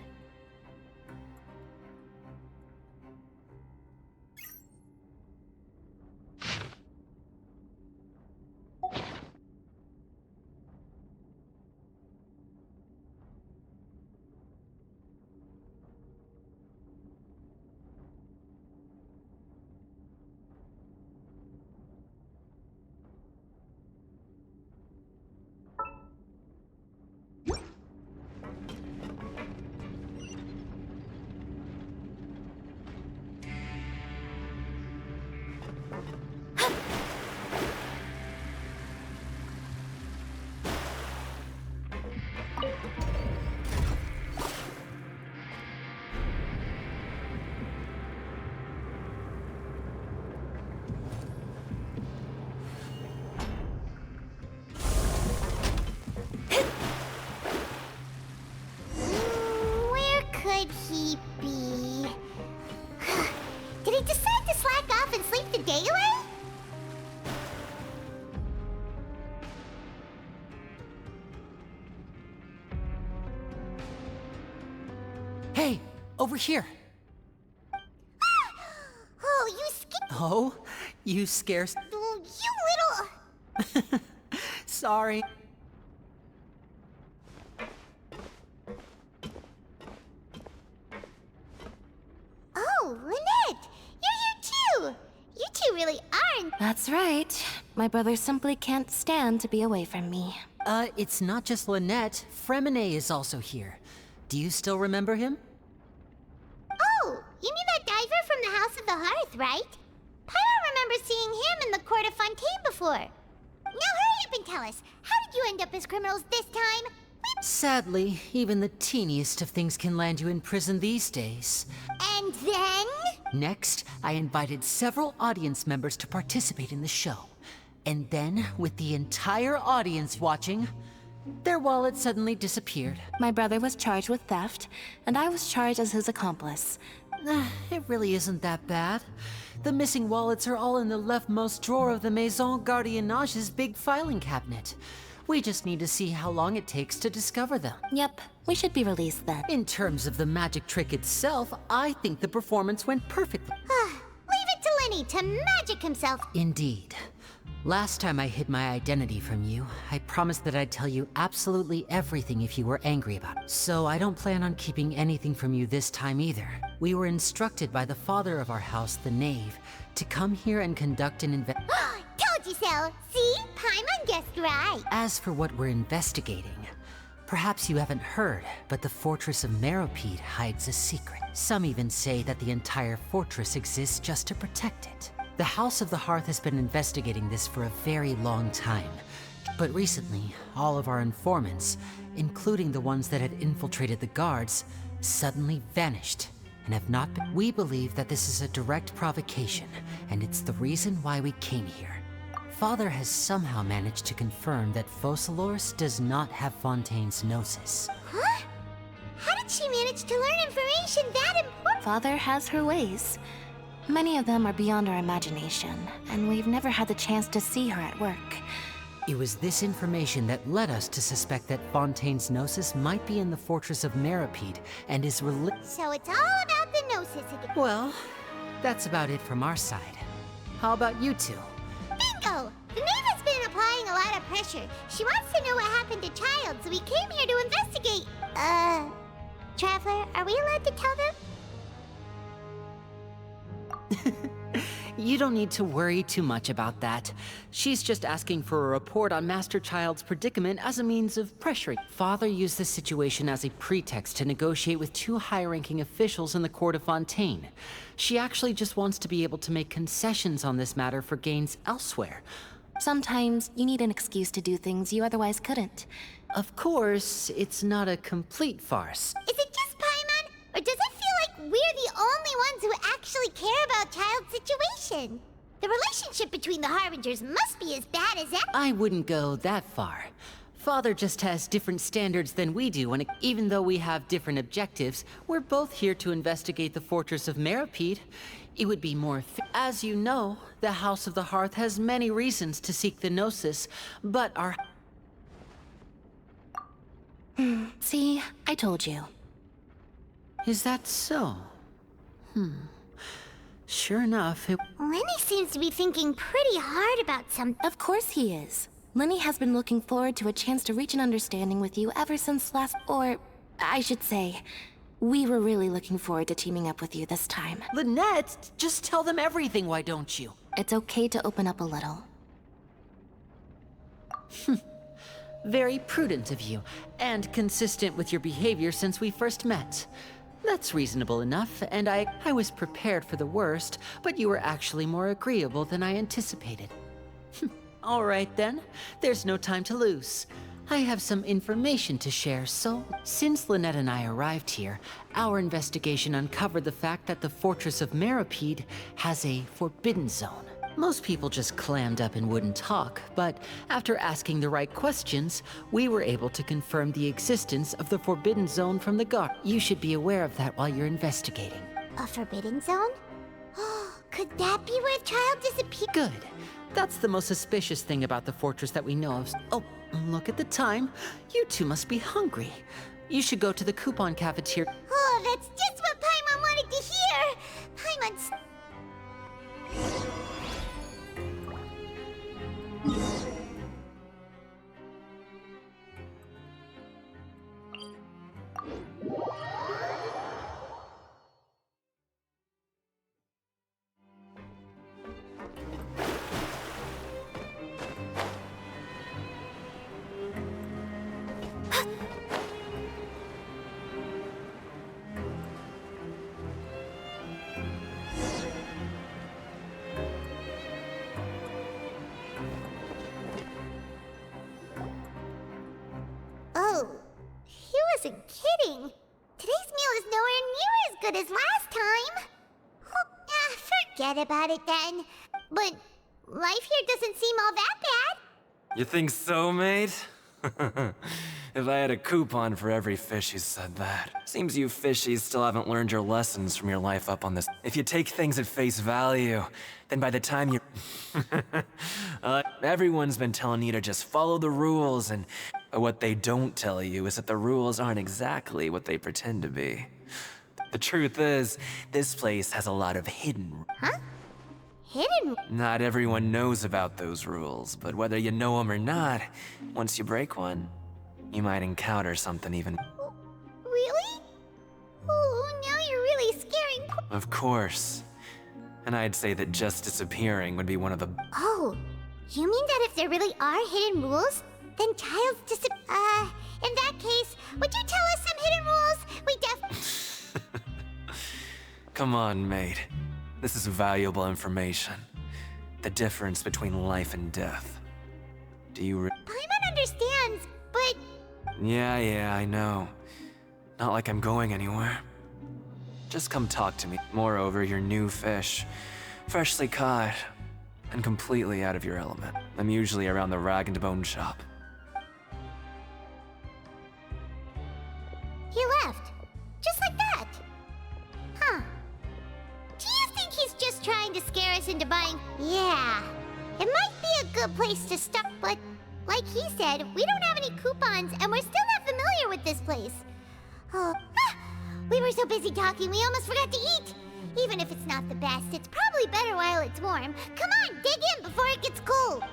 Where could he be? Did he decide to slack off and sleep the day away? Hey, over here. Oh, you skip. Oh, you scarce. You little. Sorry. Oh, Lynette! You're here too! You two really aren't. That's right. My brother simply can't stand to be away from me. It's not just Lynette. Fremine is also here. Do you still remember him? Oh, you mean that diver from the House of the Hearth, right? Paimon remembers seeing him in the Court of Fontaine before. Now hurry up and tell us, how did you end up as criminals this time? Sadly, even the teeniest of things can land you in prison these days. And then? Next, I invited several audience members to participate in the show. And then, with the entire audience watching, their wallet suddenly disappeared. My brother was charged with theft, and I was charged as his accomplice. It really isn't that bad. The missing wallets are all in the leftmost drawer of the Maison Gardiennage's big filing cabinet. We just need to see how long it takes to discover them. Yep, we should be released then. In terms of the magic trick itself, I think the performance went perfectly. Leave it to Lenny to magic himself. Indeed. Last time I hid my identity from you, I promised that I'd tell you absolutely everything if you were angry about it. So I don't plan on keeping anything from you this time either. We were instructed by the father of our house, the Knave, to come here and conduct an Told you so. See? Paimon guessed right. As for what we're investigating, perhaps you haven't heard, but the fortress of Meropide hides a secret. Some even say that the entire fortress exists just to protect it. The House of the Hearth has been investigating this for a very long time. But recently, all of our informants, including the ones that had infiltrated the guards, suddenly vanished and have not been. We believe that this is a direct provocation, and it's the reason why we came here. Father has somehow managed to confirm that Focalors does not have Fontaine's Gnosis. Huh? How did she manage to learn information that important? Father has her ways. Many of them are beyond our imagination, and we've never had the chance to see her at work. It was this information that led us to suspect that Fontaine's Gnosis might be in the fortress of Meropide and is So it's all about the Gnosis again. Well, that's about it from our side. How about you two? Bingo! The Knave has been applying a lot of pressure. She wants to know what happened to Child, so we came here to investigate. Traveler, are we allowed to tell them? You don't need to worry too much about that. She's just asking for a report on Master Child's predicament as a means of pressuring. Father used this situation as a pretext to negotiate with two high-ranking officials in the court of Fontaine. She actually just wants to be able to make concessions on this matter for gains elsewhere. Sometimes you need an excuse to do things you otherwise couldn't. Of course, it's not a complete farce. Is it just Paimon? Or does it feel like we're the only ones who actually care about Child's situation? The relationship between the Harbingers must be as bad as ever. I wouldn't go that far. Father just has different standards than we do, and even though we have different objectives, we're both here to investigate the fortress of Meropide. It would be more As you know, the House of the Hearth has many reasons to seek the Gnosis, but our... See, I told you. Is that so? Sure enough, Lenny seems to be thinking pretty hard about something. Of course he is. Lenny has been looking forward to a chance to reach an understanding with you ever since last... Or, I should say, we were really looking forward to teaming up with you this time. Lynette, just tell them everything, why don't you? It's okay to open up a little. Very prudent of you, and consistent with your behavior since we first met. That's reasonable enough, and I was prepared for the worst, but you were actually more agreeable than I anticipated. All right then, there's no time to lose. I have some information to share, so... Since Lynette and I arrived here, our investigation uncovered the fact that the Fortress of Meripede has a forbidden zone. Most people just clammed up and wouldn't talk, but after asking the right questions, we were able to confirm the existence of the Forbidden Zone from the guard. You should be aware of that while you're investigating. A forbidden zone? Could that be where Child disappeared? Good. That's the most suspicious thing about the fortress that we know of. Oh, look at the time. You two must be hungry. You should go to the coupon cafeteria. Oh, that's just what Paimon wanted to hear! Paimon's... Oh, he wasn't kidding. Today's meal is nowhere near as good as last time. Forget about it then. But life here doesn't seem all that bad. You think so, mate? If I had a coupon for every fish who said that. Seems you fishies still haven't learned your lessons from your life up on this. If you take things at face value, then by the time you... everyone's been telling you to just follow the rules, and what they don't tell you is that the rules aren't exactly what they pretend to be. The truth is, this place has a lot of hidden... Huh? Hidden? Not everyone knows about those rules, but whether you know them or not, once you break one, you might encounter something even... Really? Oh, now you're really scaring... Of course. And I'd say that just disappearing would be one of the... Oh, you mean that if there really are hidden rules, then Child's in that case, would you tell us some hidden rules? We Come on, mate. This is valuable information. The difference between life and death. Do you Paimon understands, but... Yeah, I know. Not like I'm going anywhere. Just come talk to me. Moreover, you're new fish. Freshly caught. And completely out of your element. I'm usually around the rag and bone shop. He left. Just like that. Huh. Do you think he's just trying to scare us into buying... Yeah. It might be a good place to start, but... Like he said, we don't have any coupons, and we're still not familiar with this place. Oh, we were so busy talking, we almost forgot to eat. Even if it's not the best, it's probably better while it's warm. Come on, dig in before it gets cold.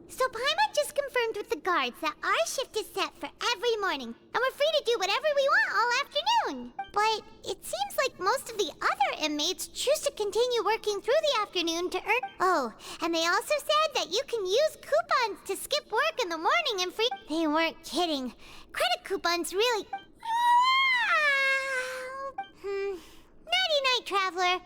So Paimon just confirmed with the guards that our shift is set for every morning, and we're free to do whatever we want all afternoon. But it seems like most of the other inmates choose to continue working through the afternoon to earn. Oh, and they also said that you can use coupons to skip work in the morning and free. They weren't kidding. Credit coupons really. Nighty night, traveler.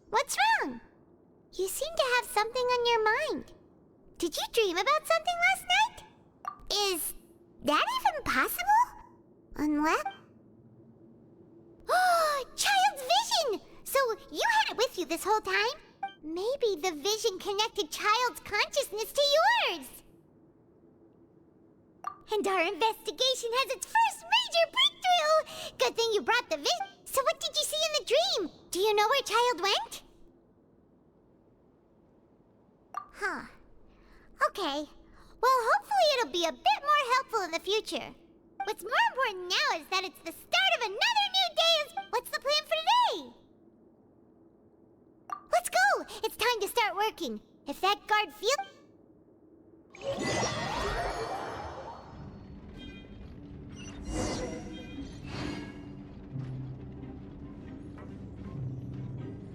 What's wrong? You seem to have something on your mind. Did you dream about something last night? Is that even possible? Unless... Oh, child's vision! So you had it with you this whole time? Maybe the vision connected child's consciousness to yours. And our investigation has its first major breakthrough! Good thing you brought the vision. So what did you see in the dream? Do you know where child went? Huh. Okay. Well, hopefully it'll be a bit more helpful in the future. What's more important now is that it's the start of another new day. What's the plan for today? Let's go! It's time to start working. If that guard feels...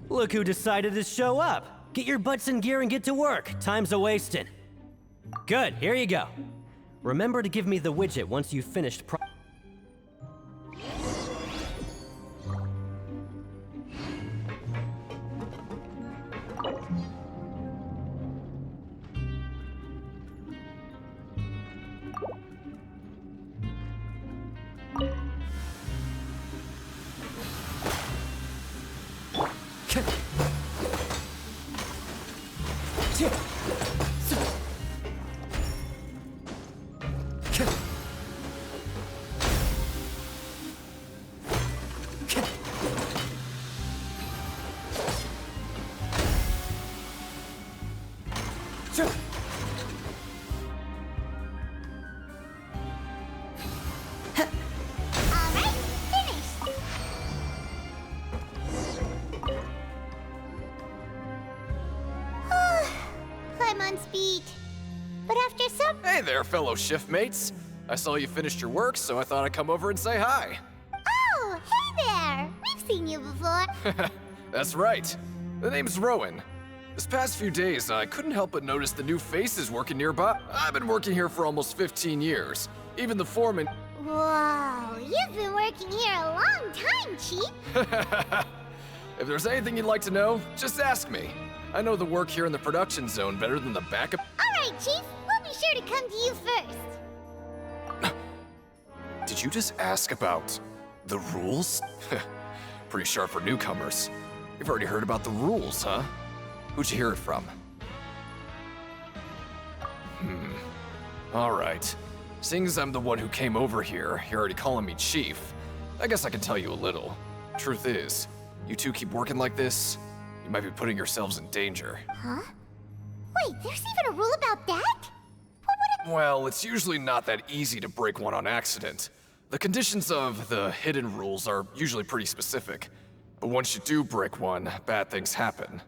Look who decided to show up. Get your butts in gear and get to work. Time's a-wasting. Good, here you go. Remember to give me the widget once you've finished Hey there, fellow shiftmates. I saw you finished your work, so I thought I'd come over and say hi. Oh, hey there! We've seen you before. That's right. The name's Rowan. This past few days, I couldn't help but notice the new faces working nearby. I've been working here for almost 15 years. Even the foreman... Whoa, you've been working here a long time, Chief. If there's anything you'd like to know, just ask me. I know the work here in the production zone better than the backup... All right, Chief. We'll be sure to come to you first. Did you just ask about the rules? Pretty sharp for newcomers. You've already heard about the rules, huh? Who'd you hear it from? All right. Seeing as I'm the one who came over here, you're already calling me Chief. I guess I can tell you a little. Truth is, you two keep working like this, you might be putting yourselves in danger. Huh? Wait, there's even a rule about that? Well, it's usually not that easy to break one on accident. The conditions of the hidden rules are usually pretty specific. But once you do break one, bad things happen.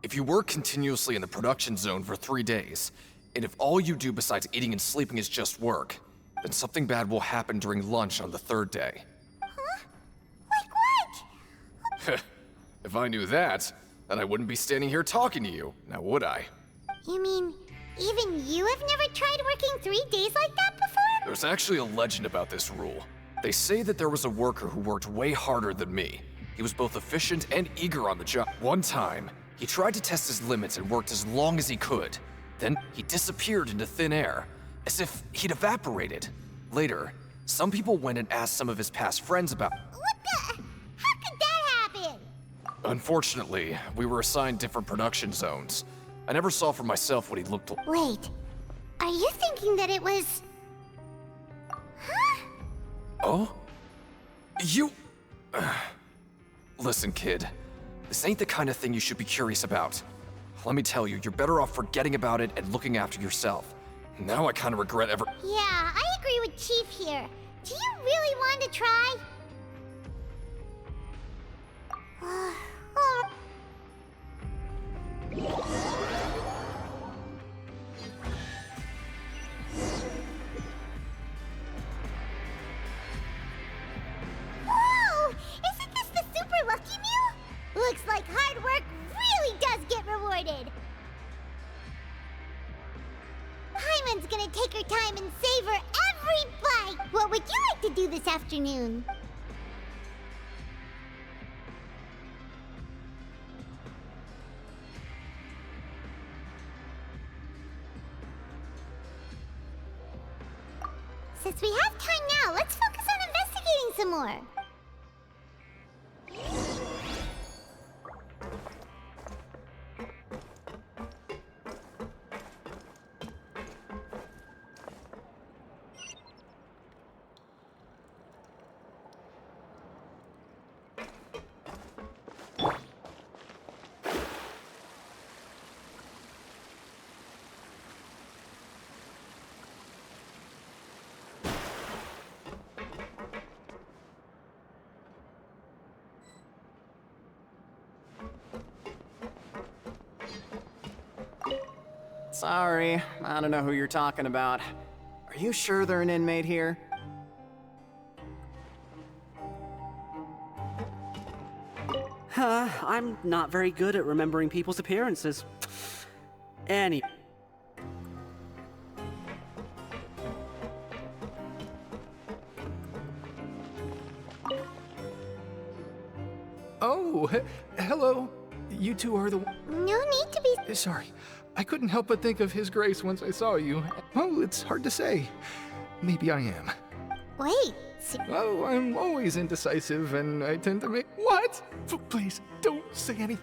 If you work continuously in the production zone for 3 days, and if all you do besides eating and sleeping is just work, then something bad will happen during lunch on the 3rd day. Huh? Like what? If I knew that, then I wouldn't be standing here talking to you, now would I? You mean, even you have never tried working 3 days like that before? There's actually a legend about this rule. They say that there was a worker who worked way harder than me. He was both efficient and eager on the job. One time, he tried to test his limits and worked as long as he could. Then he disappeared into thin air, as if he'd evaporated. Later, some people went and asked some of his past friends about— What the? How could that happen? Unfortunately, we were assigned different production zones. I never saw for myself what he looked like. Wait, are you thinking that it was... Huh? Oh? You... Listen, kid. This ain't the kind of thing you should be curious about. Let me tell you, you're better off forgetting about it and looking after yourself. Now I kind of regret ever— Yeah, I agree with Chief here. Do you really want to try? Whoa! Isn't this the Super Lucky Meal? Looks like hard work really does get rewarded. Paimon's gonna take her time and savor every bite. What would you like to do this afternoon? Since we have time now, let's focus on investigating some more. Sorry, I don't know who you're talking about. Are you sure they're an inmate here? I'm not very good at remembering people's appearances. Any... Oh, hello. You two are the... No need to be... Sorry. I couldn't help but think of His Grace once I saw you. Oh, it's hard to say. Maybe I am. Wait. Oh, I'm always indecisive and I tend to make... What? Please, don't say anything.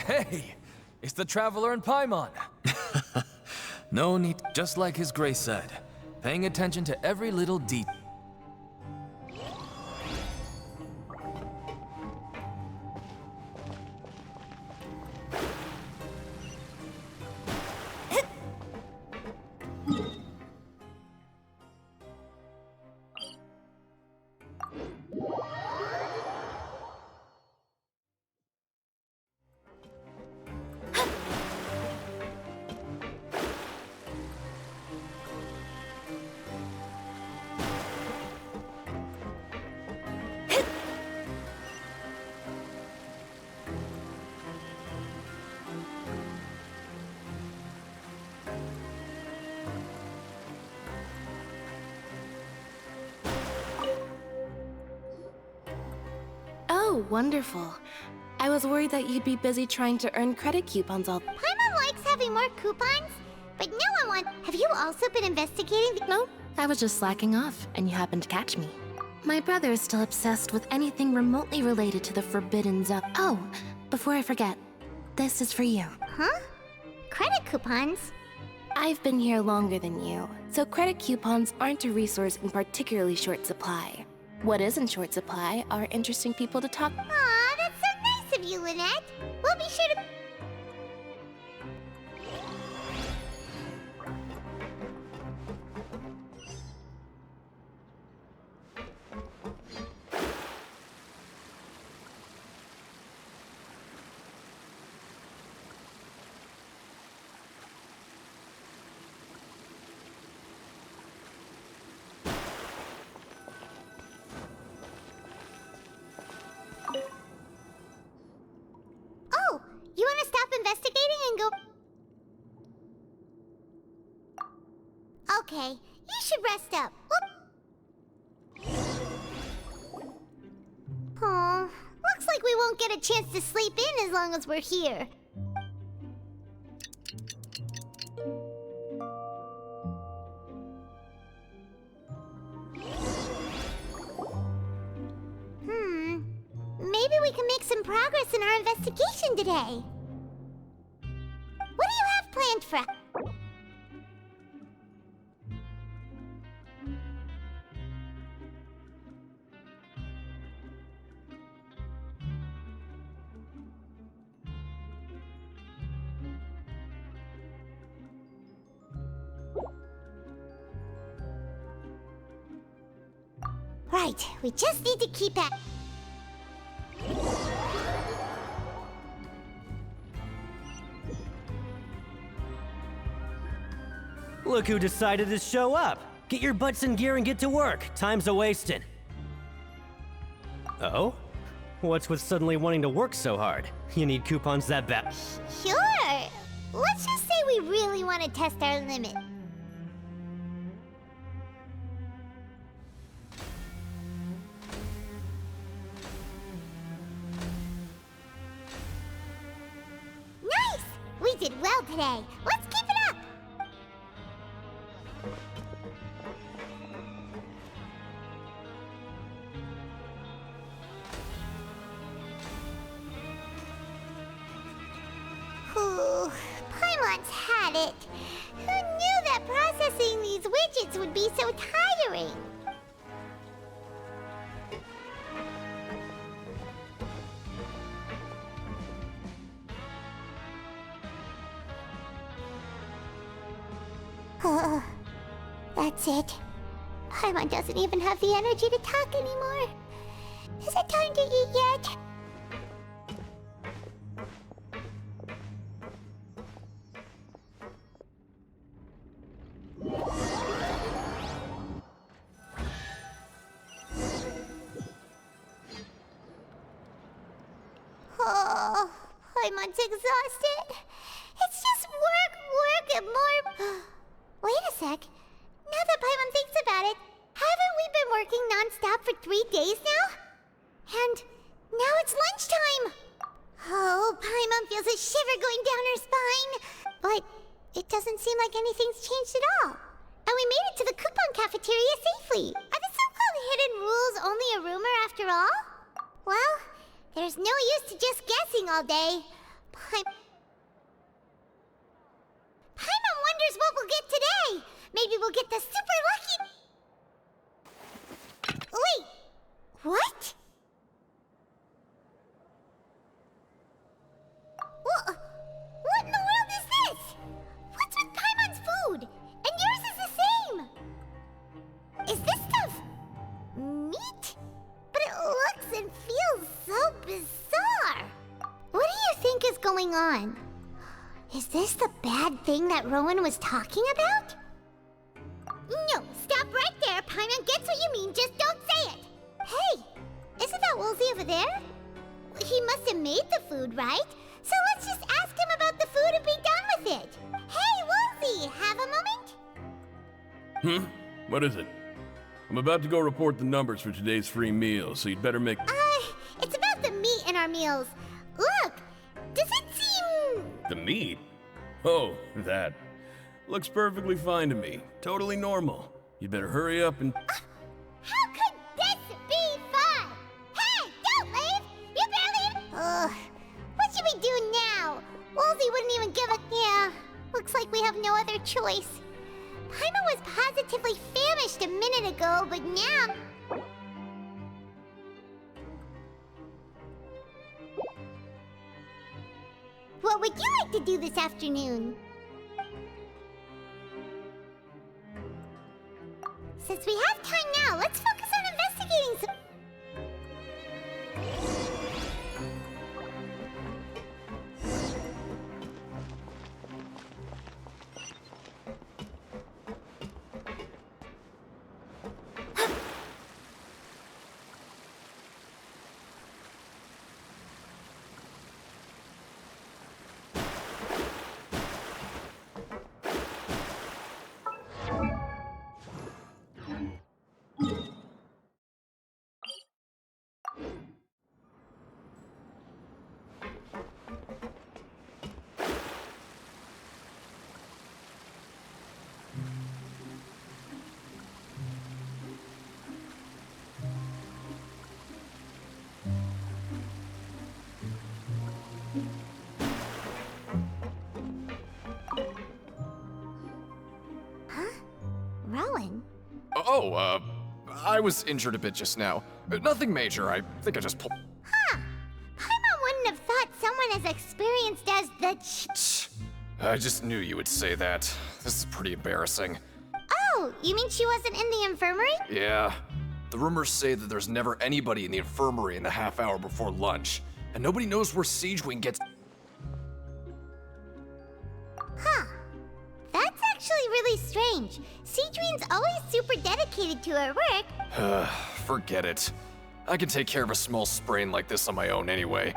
Hey, it's the Traveler in Paimon. No need, just like His Grace said, paying attention to every little detail. Oh, wonderful. I was worried that you'd be busy trying to earn credit coupons all— Paimon likes having more coupons, but now I want— Have you also been investigating the— No, I was just slacking off, and you happened to catch me. My brother is still obsessed with anything remotely related to the Forbidden Zone. Oh, before I forget, this is for you. Huh? Credit coupons? I've been here longer than you, so credit coupons aren't a resource in particularly short supply. What is in short supply are interesting people to talk— Aw, that's so nice of you, Lynette. We'll be sure to— Oh, you want to stop investigating and go— Okay, you should rest up. Oh, looks like we won't get a chance to sleep in as long as we're here. Maybe we can make some progress in our investigation today. What do you have planned for— Right, we just need to keep at— Look who decided to show up! Get your butts in gear and get to work. Time's a-wasting. Oh? What's with suddenly wanting to work so hard? You need coupons that bad? Sure! Let's just say we really want to test our limit. Nice! We did well today. Let's keep it up! Ooh, Paimon's had it. Who knew that processing these widgets would be so tiring? That's it. Paimon doesn't even have the energy to talk anymore. Is it time to eat yet? Oh, Paimon's exhausted. It's just work, and more. Wait a sec. Now that Paimon thinks about it, haven't we been working non-stop for 3 days now? And now it's lunchtime. Oh, Paimon feels a shiver going down her spine. But it doesn't seem like anything's changed at all. And we made it to the coupon cafeteria safely. Are the so-called hidden rules only a rumor after all? Well, there's no use to just guessing all day. Paimon wonders what we'll get today. Maybe we'll get the super lucky— Wait, what? What in the world is this? What's with Paimon's food? And yours is the same. Is this stuff meat? But it looks and feels so bizarre. What do you think is going on? Is this the bad thing that Rowan was talking about? No, stop right there. Paimon gets what you mean, just don't say it. Hey, isn't that Woolsey over there? He must have made the food, right? So let's just ask him about the food and be done with it. Hey, Woolsey, have a moment? What is it? I'm about to go report the numbers for today's free meal, so you'd better make— It's about the our meals. Look, does it seem... The meat? Oh, that. Looks perfectly fine to me. Totally normal. You'd better hurry up and... How could this be fun? Hey, don't leave! You barely... Ugh, what should we do now? Woolsey wouldn't even give a... Yeah, looks like we have no other choice. Paimon was positively famished a minute ago, but now... What would you like to do this afternoon? Since we have time now, let's focus on investigating some... Rowan? Oh, I was injured a bit just now. Nothing major, I think I just pulled... Huh. Paimon wouldn't have thought someone as experienced as the I just knew you would say that. This is pretty embarrassing. Oh, you mean she wasn't in the infirmary? Yeah. The rumors say that there's never anybody in the infirmary in the half hour before lunch, and nobody knows where Siegewing gets... Huh. That's actually really strange. Siegewing's always super dedicated to her work. Forget it. I can take care of a small sprain like this on my own anyway.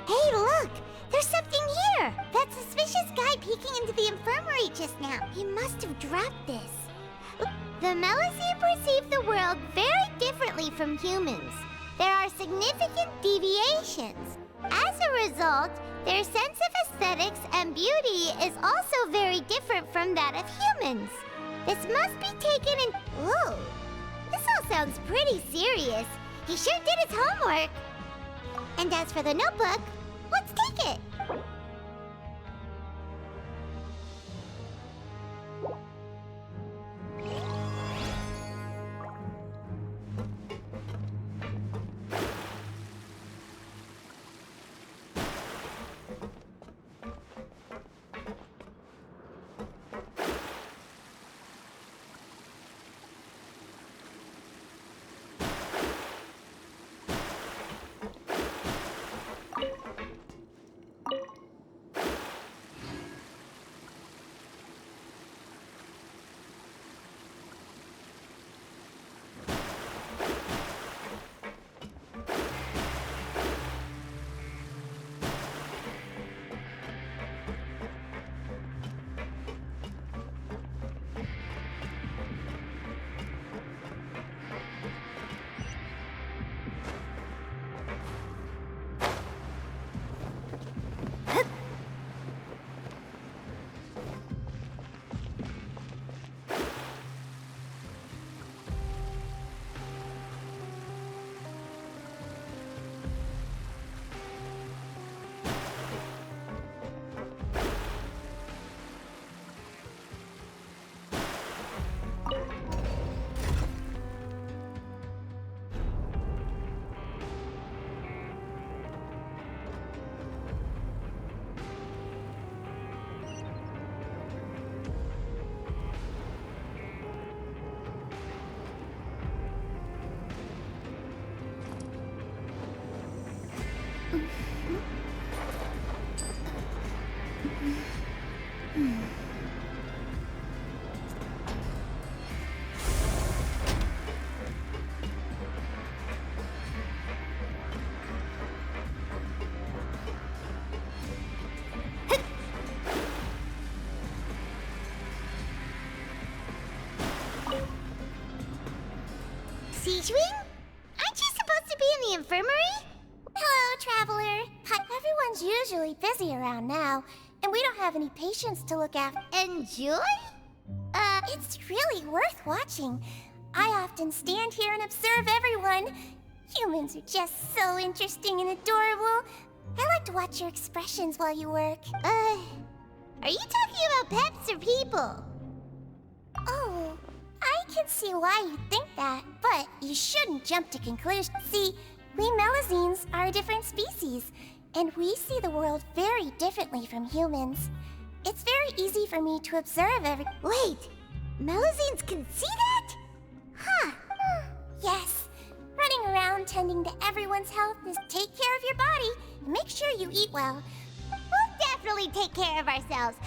Hey, look! There's something here! That suspicious guy peeking into the infirmary just now. He must have dropped this. The Melusine perceive the world very differently from humans. There are significant deviations. As a result, their sense of aesthetics and beauty is also very different from that of humans. This must be taken in... Whoa! This all sounds pretty serious. He sure did his homework. And as for the notebook, let's take it. Edgewing? Aren't you supposed to be in the infirmary? Hello, Traveler. Hi. Everyone's usually busy around now, and we don't have any patients to look after. Enjoy? It's really worth watching. I often stand here and observe everyone. Humans are just so interesting and adorable. I like to watch your expressions while you work. Are you talking about pets or people? Oh, I can see why you think that, but you shouldn't jump to conclusions. See, we Melazines are a different species, and we see the world very differently from humans. It's very easy for me to observe every— Wait, Melazines can see that? Huh. Yes. Running around tending to everyone's health is take care of your body and make sure you eat well. We'll definitely take care of ourselves.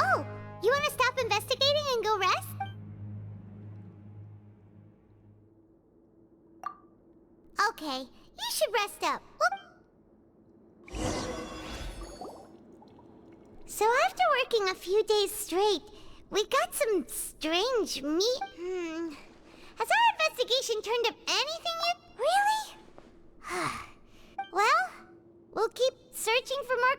Oh, you want to stop investigating and go rest? Okay, you should rest up. Whoop. So after working a few days straight, we got some strange meat. Has our investigation turned up anything yet? Really? Well, we'll keep searching for more.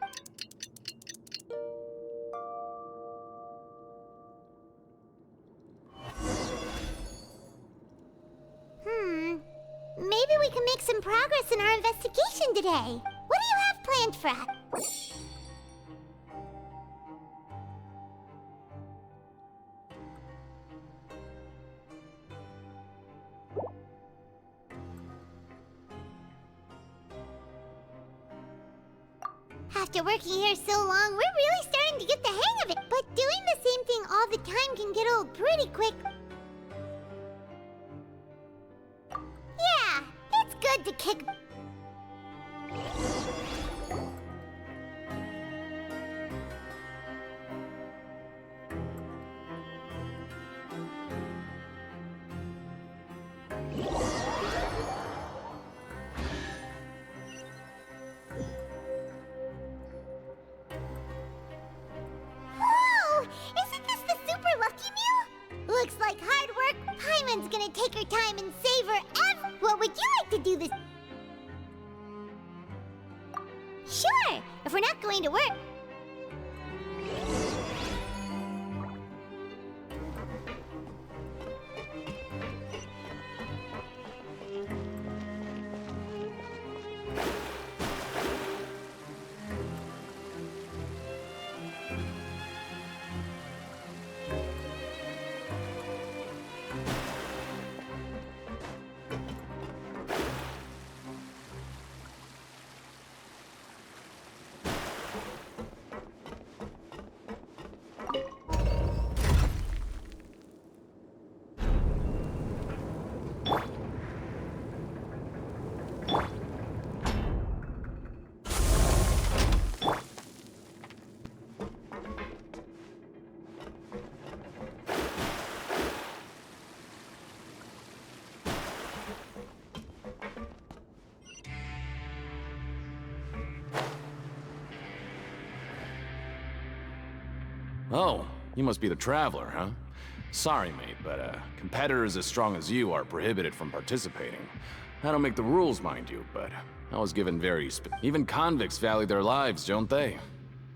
Maybe we can make some progress in our investigation today. What do you have planned for us? After working here so long, we're really starting to get the hang of it. But doing the same thing all the time can get old pretty quick. Yeah, it's good to kick. Whoa! Isn't this the super lucky meal? Looks like hard work. Paimon's gonna take her time and save her What would you like to do this? Sure, if we're not going to work. Oh, you must be the Traveler, huh? Sorry, mate, but competitors as strong as you are prohibited from participating. I don't make the rules, mind you, but I was given even convicts value their lives, don't they?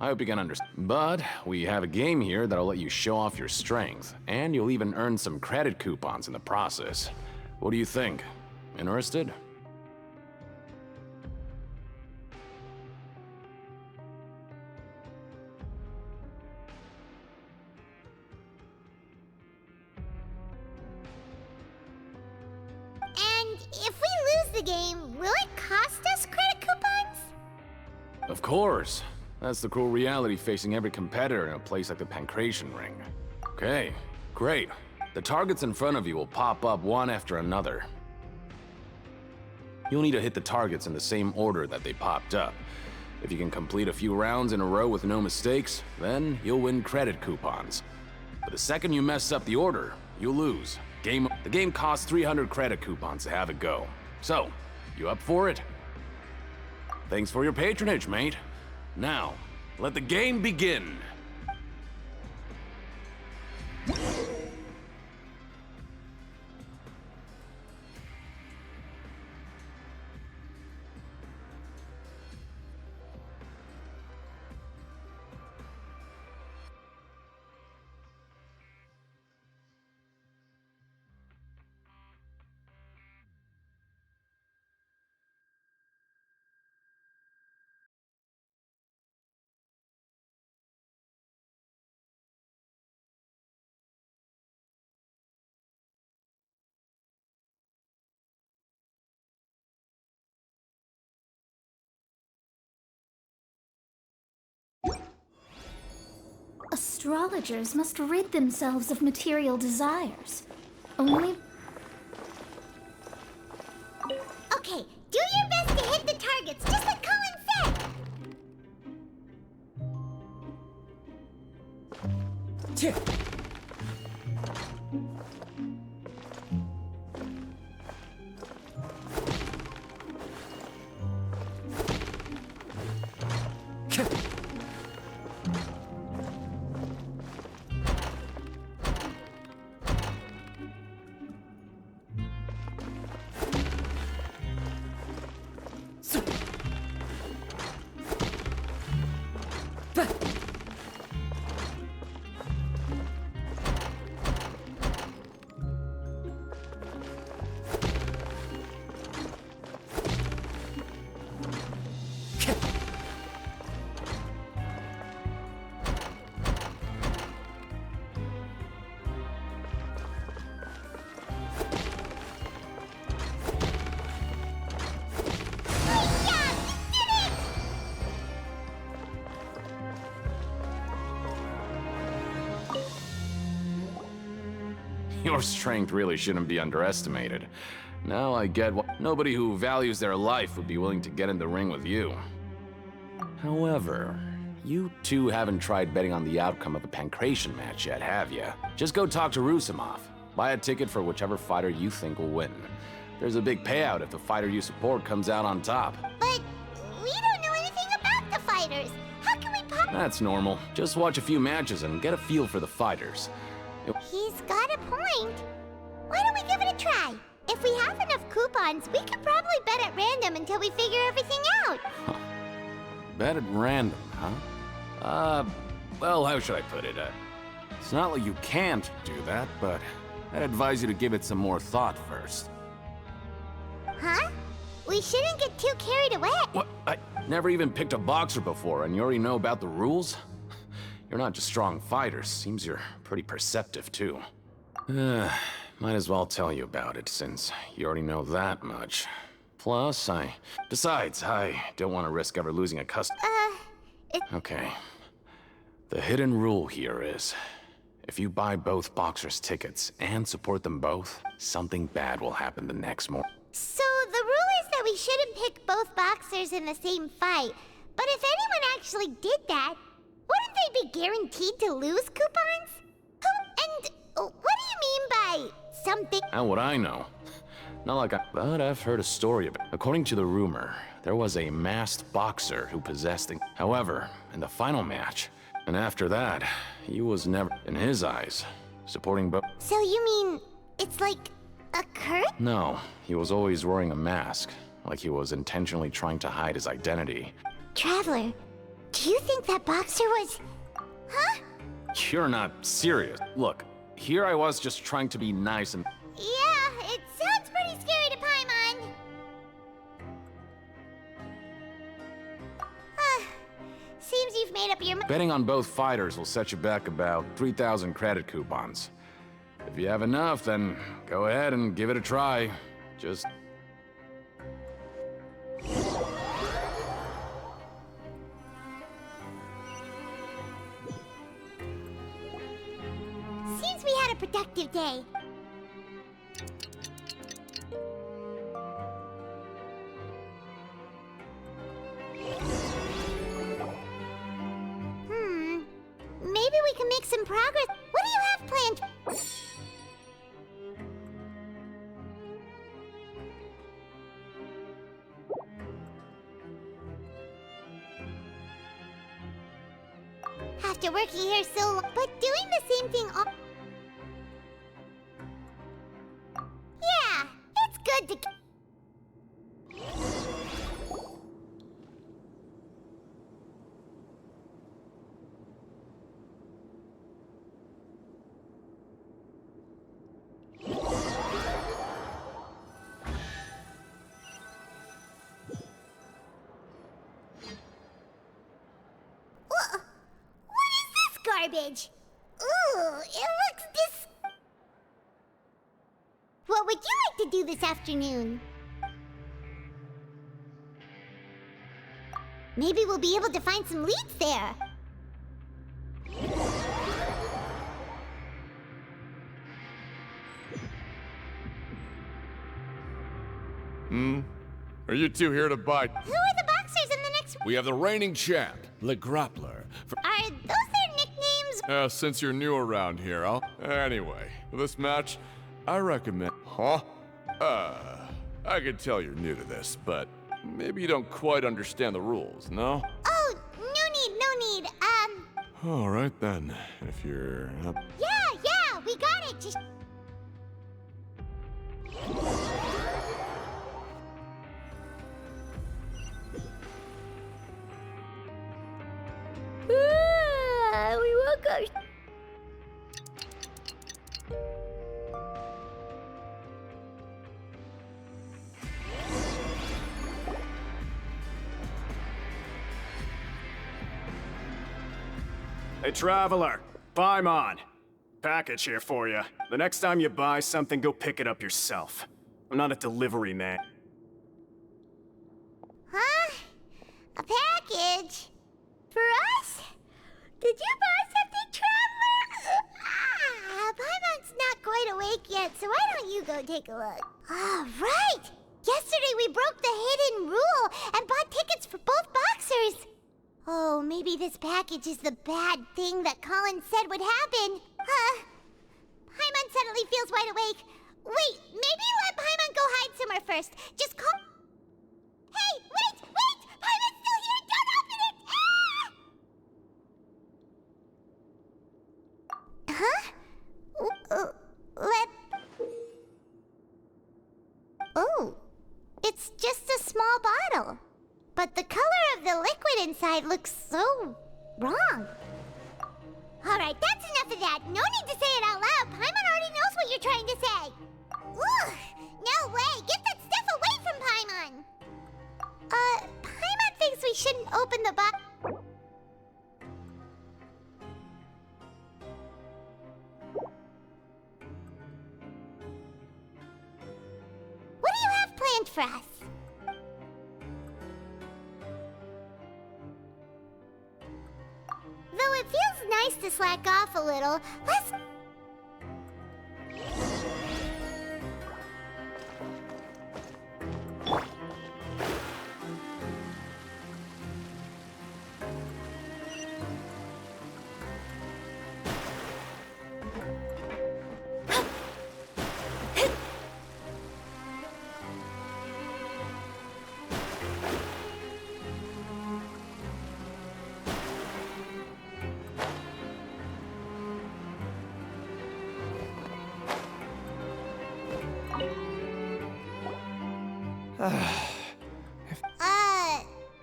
I hope you can understand. But we have a game here that'll let you show off your strength, and you'll even earn some credit coupons in the process. What do you think? Interested? And if we lose the game, will it cost us credit coupons? Of course. That's the cruel reality facing every competitor in a place like the Pancration Ring. Okay, great. The targets in front of you will pop up one after another. You'll need to hit the targets in the same order that they popped up. If you can complete a few rounds in a row with no mistakes, then you'll win credit coupons. But the second you mess up the order, you'll lose. The game costs 300 credit coupons to have it go. So, you up for it? Thanks for your patronage, mate. Now, let the game begin! Astrologers must rid themselves of material desires. Only... Okay, do your best to hit the targets, just like Colin said! Your strength really shouldn't be underestimated. Now I get why nobody who values their life would be willing to get in the ring with you. However, you two haven't tried betting on the outcome of a Pancration match yet, have you? Just go talk to Rusimov. Buy a ticket for whichever fighter you think will win. There's a big payout if the fighter you support comes out on top. But we don't know anything about the fighters. How can we That's normal. Just watch a few matches and get a feel for the fighters. He's got a point. Why don't we give it a try? If we have enough coupons, we could probably bet at random until we figure everything out. Bet at random, huh? Well, how should I put it? It's not like you can't do that, but I'd advise you to give it some more thought first. Huh? We shouldn't get too carried away. What? I never even picked a boxer before, and you already know about the rules? You're not just strong fighters. Seems you're pretty perceptive, too. Might as well tell you about it, since you already know that much. Plus, Besides, I don't want to risk ever losing a customer. Okay. The hidden rule here is, if you buy both boxers' tickets and support them both, something bad will happen the next morning. So the rule is that we shouldn't pick both boxers in the same fight. But if anyone actually did that, wouldn't they be guaranteed to lose coupons? And what do you mean by something? How would I know? Not like but I've heard a story about it. According to the rumor, there was a masked boxer who possessed it. However, in the final match, and after that, he was never, in his eyes, supporting both. So you mean it's like A curse? No, he was always wearing a mask, like he was intentionally trying to hide his identity. Traveler, do you think that boxer was... Huh? You're not serious. Look, here I was just trying to be nice and... Yeah, it sounds pretty scary to Paimon. Seems you've made up your mind. Betting on both fighters will set you back about 3,000 credit coupons. If you have enough, then go ahead and give it a try. Just... Seems we had a productive day. Maybe we can make some progress. What do you have planned? After working here so long, but doing the same thing all... Yeah, it's good to... Garbage. Ooh, it looks What would you like to do this afternoon? Maybe we'll be able to find some leads there. Are you two here to buy? Who are the boxers in the next... We have the reigning champ, Le Grappler. Are those their nicknames? Since you're new around here, Anyway, for this match, I recommend... Huh? I can tell you're new to this, but maybe you don't quite understand the rules, no? Oh, no need. All right then, if you're... Yeah, we got it. Just... we will go. Hey, Traveler. Paimon. Package here for you. The next time you buy something, go pick it up yourself. I'm not a delivery man. Huh? A package? For us? Did you buy something, Traveler? Paimon's not quite awake yet, so why don't you go take a look? Oh, right! Yesterday we broke the hidden rule and bought tickets for both boxers. Oh, maybe this package is the bad thing that Colin said would happen. Paimon suddenly feels wide awake. Wait, maybe let Paimon go hide somewhere first. Just call... Hey, wait! Paimon's still here! Don't open it! Huh? Oh, it's just a small bottle. But the color of the liquid inside looks so wrong. Alright, that's enough of that. No need to say it out loud. Paimon already knows what you're trying to say. Ugh, no way. Get that stuff away from Paimon. Paimon thinks we shouldn't open the box. What do you have planned for us? Though it feels nice to slack off a little, let's...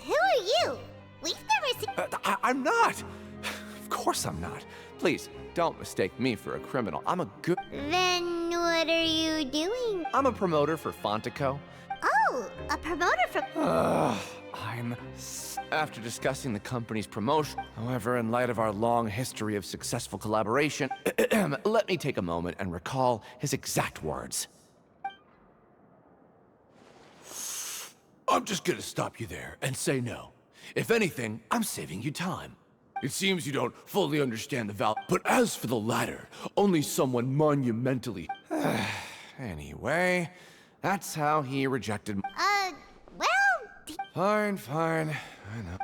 Who are you? We've never seen. I'm not! Of course I'm not. Please, don't mistake me for a criminal. I'm a good. Then what are you doing? I'm a promoter for Fontico. Oh, a promoter for. After discussing the company's promotion, however, in light of our long history of successful collaboration, let me take a moment and recall his exact words. I'm just gonna stop you there and say no. If anything, I'm saving you time. It seems you don't fully understand the value, but as for the latter, only someone monumentally. Anyway, that's how he rejected. Well. Fine, fine. I know.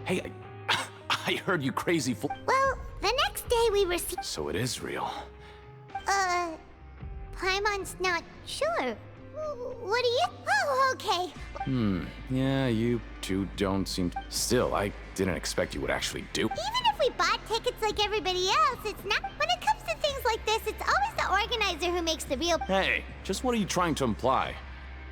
Hey, I heard you crazy fool. Well, the next day we received. So it is real. Paimon's not sure. What do you? Oh, okay. Yeah, you two don't seem. Still, I didn't expect you would actually do. Even if we bought tickets like everybody else, it's not. When it comes to things like this, it's always the organizer who makes the real. Hey, just what are you trying to imply?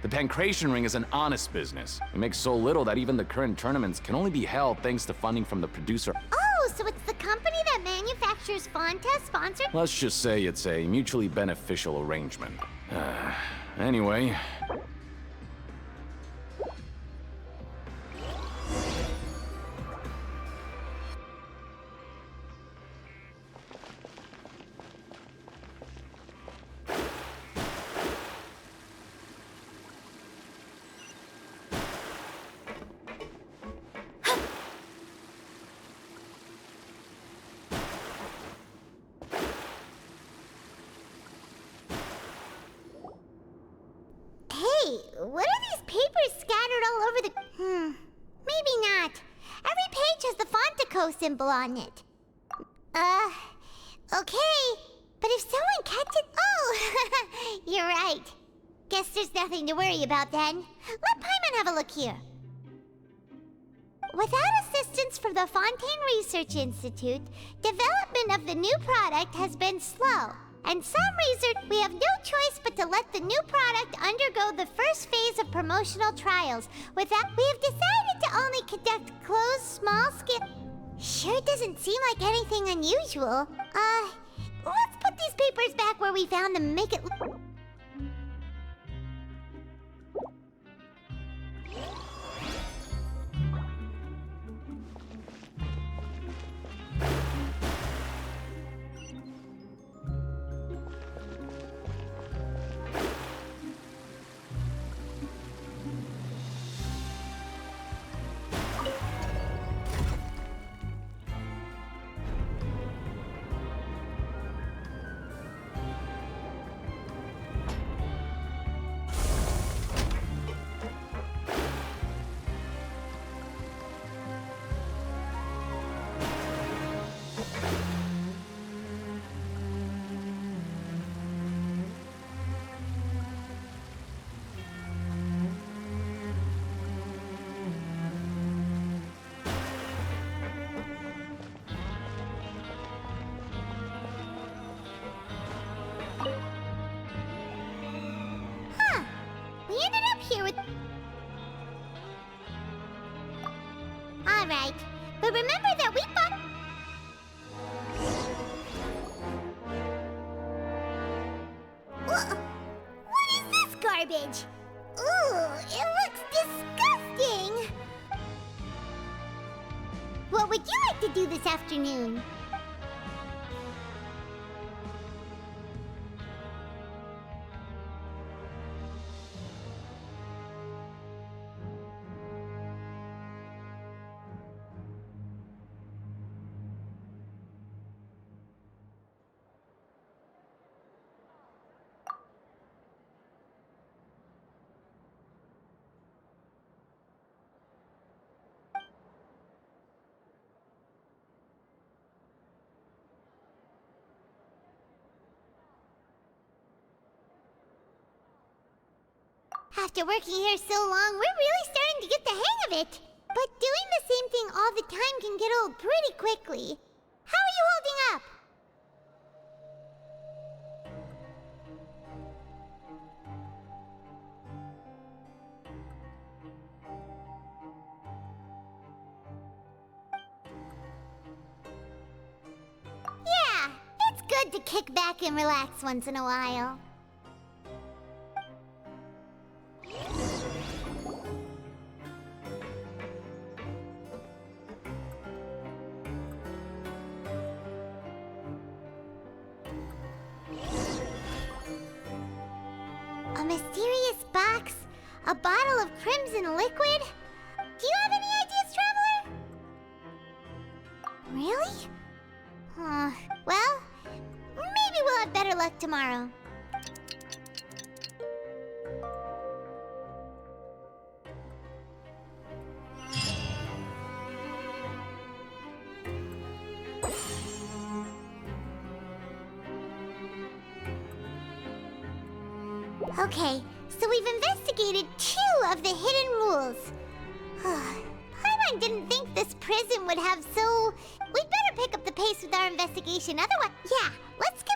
The Pancration Ring is an honest business. We make so little that even the current tournaments can only be held thanks to funding from the producer. Oh, so it's the company that manufactures Fonta sponsored? Let's just say it's a mutually beneficial arrangement. Anyway. What are these papers scattered all over the... maybe not. Every page has the Fontico symbol on it. Okay. But if someone catches... Oh, you're right. Guess there's nothing to worry about then. Let Paimon have a look here. Without assistance from the Fontaine Research Institute, development of the new product has been slow. And some reason we have no choice but to let the new product undergo the first phase of promotional trials. With that, we have decided to only conduct closed, small-scale... Sure doesn't seem like anything unusual. Let's put these papers back where we found them and make it... We ended up here with... Alright, but remember that we bought... What is this garbage? Ooh, it looks disgusting! What would you like to do this afternoon? After working here so long, we're really starting to get the hang of it. But doing the same thing all the time can get old pretty quickly. How are you holding up? Yeah, it's good to kick back and relax once in a while. A mysterious box? A bottle of crimson liquid? Do you have any ideas, Traveler? Really? Well, maybe we'll have better luck tomorrow. Okay, so we've investigated 2 of the hidden rules. Paimon didn't think this prison would have so... We'd better pick up the pace with our investigation, otherwise... Yeah, let's get...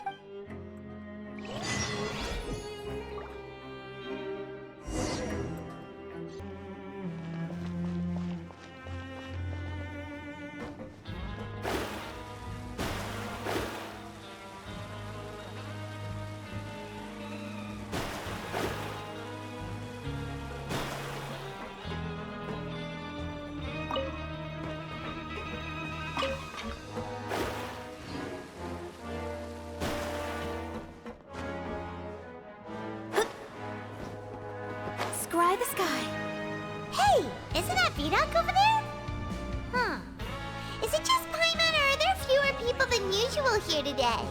Scry the sky. Hey, isn't that Vidoc over there? Huh. Is it just Paimon, or are there fewer people than usual here today?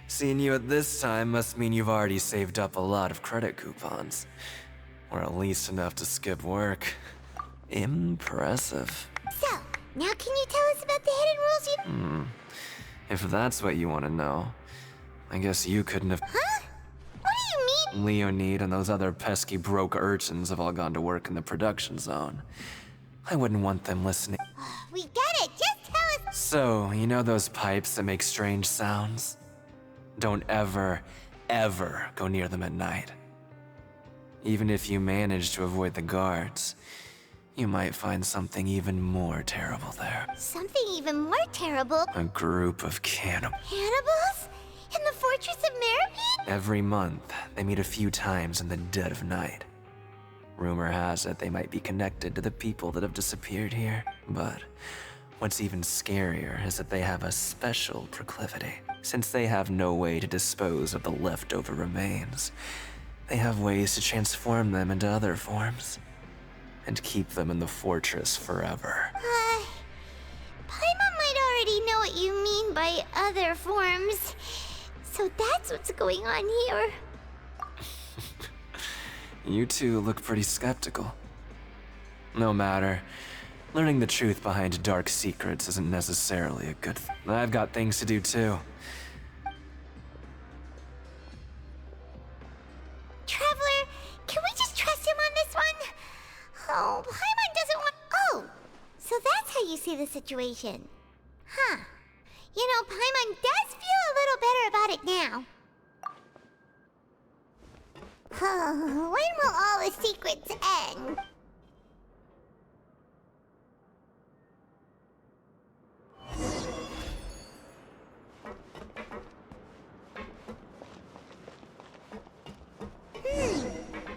Seeing you at this time must mean you've already saved up a lot of credit coupons. Or at least enough to skip work. Impressive. So, now can you tell us about the hidden rules you... If that's what you want to know, I guess you couldn't have... Huh? What do you mean? Leonid and those other pesky broke urchins have all gone to work in the production zone. I wouldn't want them listening. We get it, just tell us... So, you know those pipes that make strange sounds? Don't ever, ever go near them at night. Even if you manage to avoid the guards, you might find something even more terrible there. Something even more terrible? A group of cannibals. Cannibals? In the Fortress of Meripede? Every month, they meet a few times in the dead of night. Rumor has it they might be connected to the people that have disappeared here. But what's even scarier is that they have a special proclivity. Since they have no way to dispose of the leftover remains, they have ways to transform them into other forms and keep them in the fortress forever. Paimon might already know what you mean by other forms. So that's what's going on here. You two look pretty skeptical. No matter. Learning the truth behind dark secrets isn't necessarily a good thing. I've got things to do too. Traveler, can we just trust him on this one? Oh, Paimon doesn't want... Oh, so that's how you see the situation. Huh. You know, Paimon does feel a little better about it now. When will all the secrets end?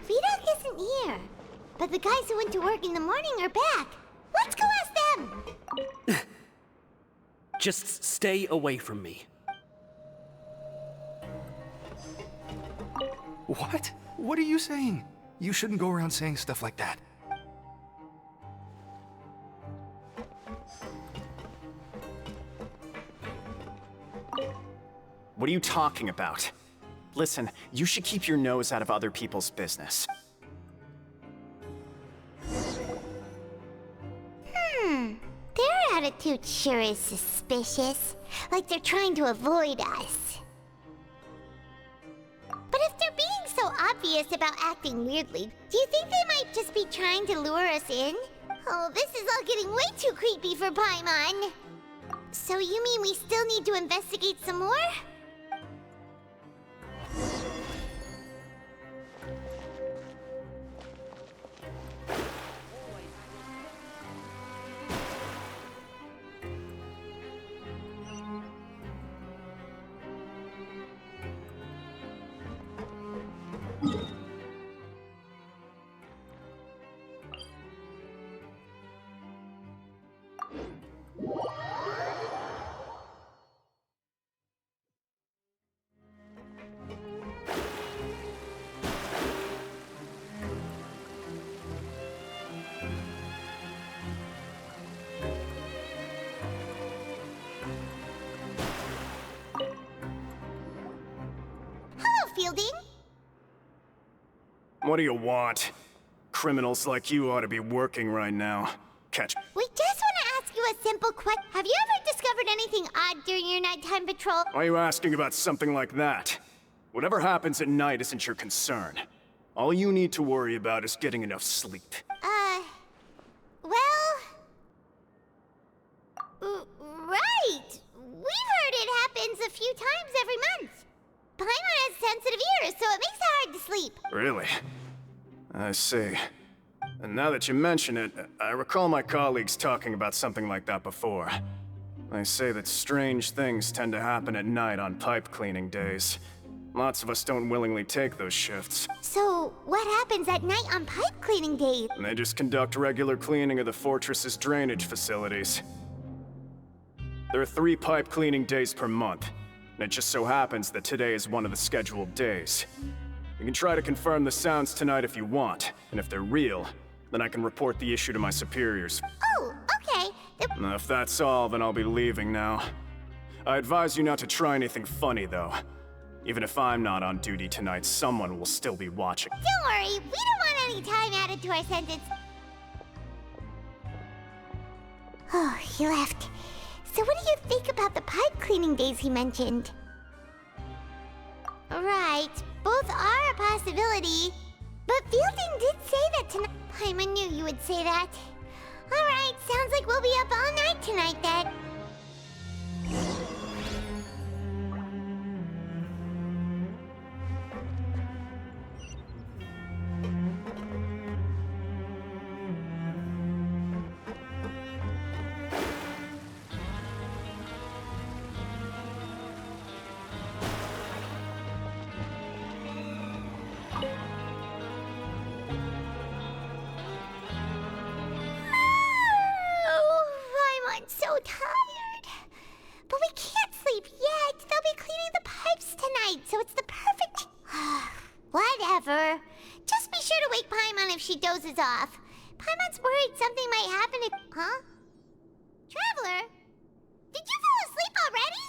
Vidoc isn't here. but the guys who went to work in the morning are back. Let's go ask them! Just stay away from me. What? What are you saying? You shouldn't go around saying stuff like that. What are you talking about? Listen, you should keep your nose out of other people's business. Their attitude sure is suspicious. Like they're trying to avoid us. But if they're being so obvious about acting weirdly, do you think they might just be trying to lure us in? Oh, this is all getting way too creepy for Paimon. So you mean we still need to investigate some more? Fielding? What do you want? Criminals like you ought to be working right now. Catch. We just want to ask you a simple question. Have you ever discovered anything odd during your nighttime patrol? Why are you asking about something like that? Whatever happens at night isn't your concern. All you need to worry about is getting enough sleep. Right! We've heard it happens a few times every month. Paimon has sensitive ears, so it makes it hard to sleep. Really? I see. And now that you mention it, I recall my colleagues talking about something like that before. They say that strange things tend to happen at night on pipe cleaning days. Lots of us don't willingly take those shifts. So, what happens at night on pipe cleaning days? And they just conduct regular cleaning of the fortress's drainage facilities. There are 3 pipe cleaning days per month. And it just so happens that today is one of the scheduled days. You can try to confirm the sounds tonight if you want, and if they're real, then I can report the issue to my superiors. Oh, okay. If that's all, then I'll be leaving now. I advise you not to try anything funny, though. Even if I'm not on duty tonight, someone will still be watching. Don't worry, we don't want any time added to our sentence. Oh, he left. So what do you think about the pipe cleaning days he mentioned? Right, both are a possibility. But Fielding did say that tonight. Paimon knew you would say that. Alright, sounds like we'll be up all night tonight then. So tired. But we can't sleep yet. They'll be cleaning the pipes tonight, so it's the perfect... Whatever. Just be sure to wake Paimon if she dozes off. Paimon's worried something might happen if... Huh? Traveler? Did you fall asleep already?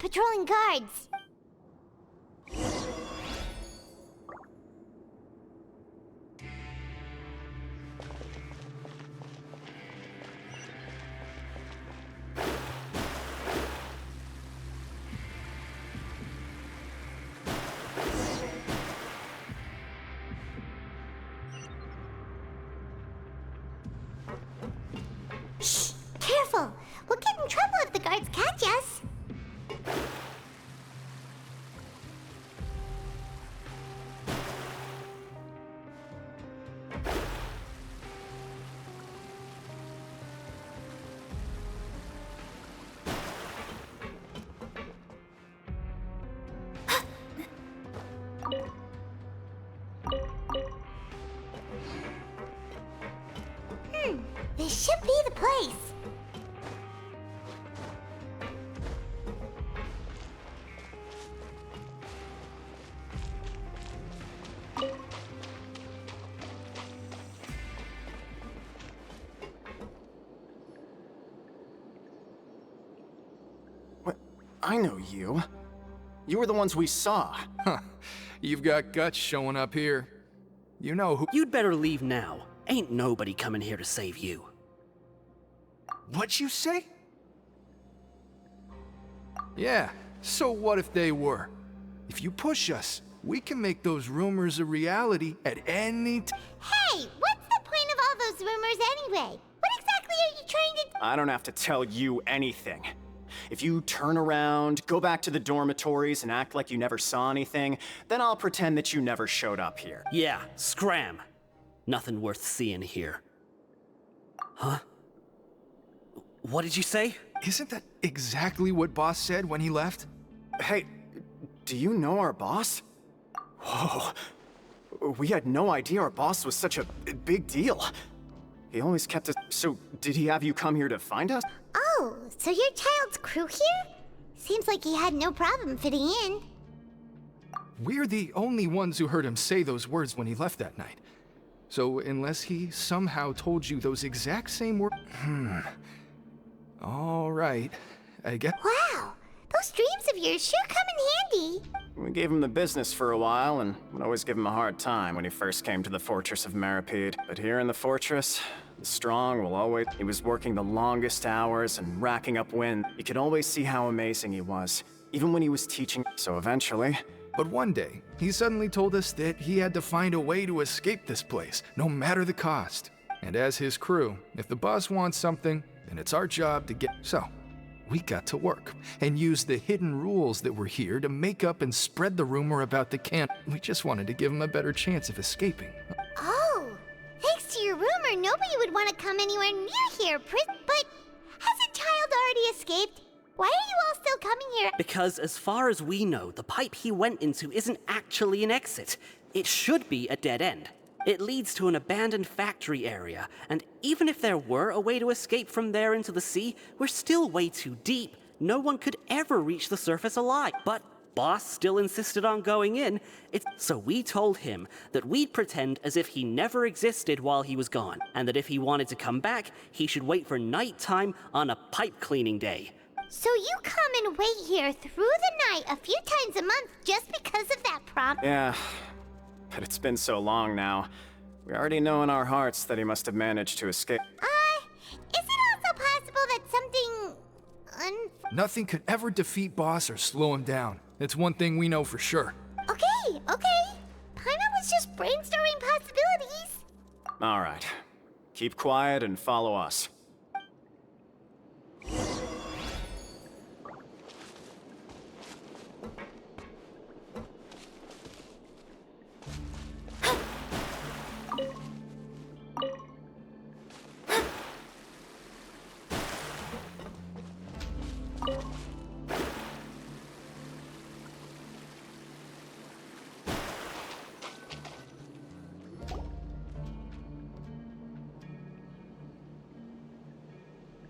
patrolling guards. Shh! Careful! We'll get in trouble if the guards catch us. This should be the place. What? I know you. You were the ones we saw. Huh. You've got guts showing up here. You know who— You'd better leave now. Ain't nobody coming here to save you. What'd you say? Yeah, so what if they were? If you push us, we can make those rumors a reality at any time. Hey, what's the point of all those rumors anyway? What exactly are you trying to— I don't have to tell you anything. If you turn around, go back to the dormitories and act like you never saw anything, then I'll pretend that you never showed up here. Yeah, scram. Nothing worth seeing here. Huh? What did you say? Isn't that exactly what Boss said when he left? Hey, do you know our boss? Whoa. We had no idea our boss was such a big deal. He always kept us— So, did he have you come here to find us? Oh, so your child's crew here? Seems like he had no problem fitting in. We're the only ones who heard him say those words when he left that night. So, unless he somehow told you those exact same words— All right, I guess— Wow, those dreams of yours sure come in handy. We gave him the business for a while and would always give him a hard time when he first came to the Fortress of Meripede. But here in the fortress, the strong will always— He was working the longest hours and racking up wind. You could always see how amazing he was, even when he was teaching. So eventually— But one day, he suddenly told us that he had to find a way to escape this place, no matter the cost. And as his crew, if the boss wants something, then it's our job to get— So, we got to work, and used the hidden rules that were here to make up and spread the rumor about the camp. We just wanted to give him a better chance of escaping. Oh, thanks to your rumor, nobody would want to come anywhere near here, but has a child already escaped? Why are you all still coming here? Because as far as we know, the pipe he went into isn't actually an exit. It should be a dead end. It leads to an abandoned factory area, and even if there were a way to escape from there into the sea, we're still way too deep. No one could ever reach the surface alive. But Boss still insisted on going in, so we told him that we'd pretend as if he never existed while he was gone, and that if he wanted to come back, he should wait for nighttime on a pipe cleaning day. So you come and wait here through the night a few times a month just because of that promise? Yeah, but it's been so long now. We already know in our hearts that he must have managed to escape. Is it also possible that something Nothing could ever defeat Boss or slow him down. It's one thing we know for sure. Okay. Paimon was just brainstorming possibilities. All right. Keep quiet and follow us.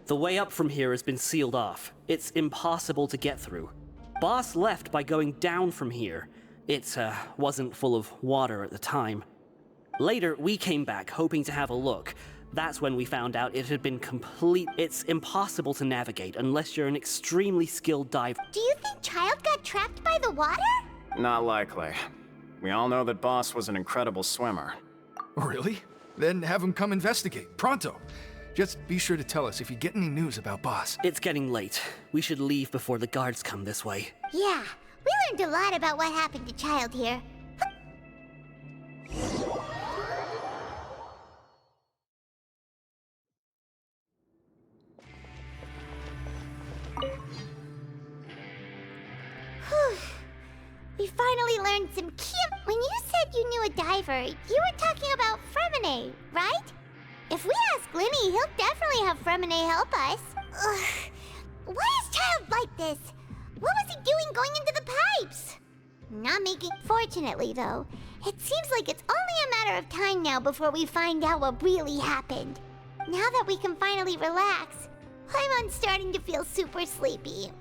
The way up from here has been sealed off. It's impossible to get through. Boss left by going down from here. It wasn't full of water at the time. Later, we came back hoping to have a look, That's when we found out it had been It's impossible to navigate unless you're an extremely skilled diver. Do you think Child got trapped by the water? Not likely. We all know that Boss was an incredible swimmer. Really? Then have him come investigate, pronto. Just be sure to tell us if you get any news about Boss. It's getting late. We should leave before the guards come this way. Yeah, we learned a lot about what happened to Child here. Whew. We finally learned some key. When you said you knew a diver, you were talking about Fremine, right? If we ask Glinny, he'll definitely have Fremine help us. Ugh. Why is Child like this? What was he doing going into the pipes? Not making. Fortunately, though, it seems like it's only a matter of time now before we find out what really happened. Now that we can finally relax, I'm starting to feel super sleepy.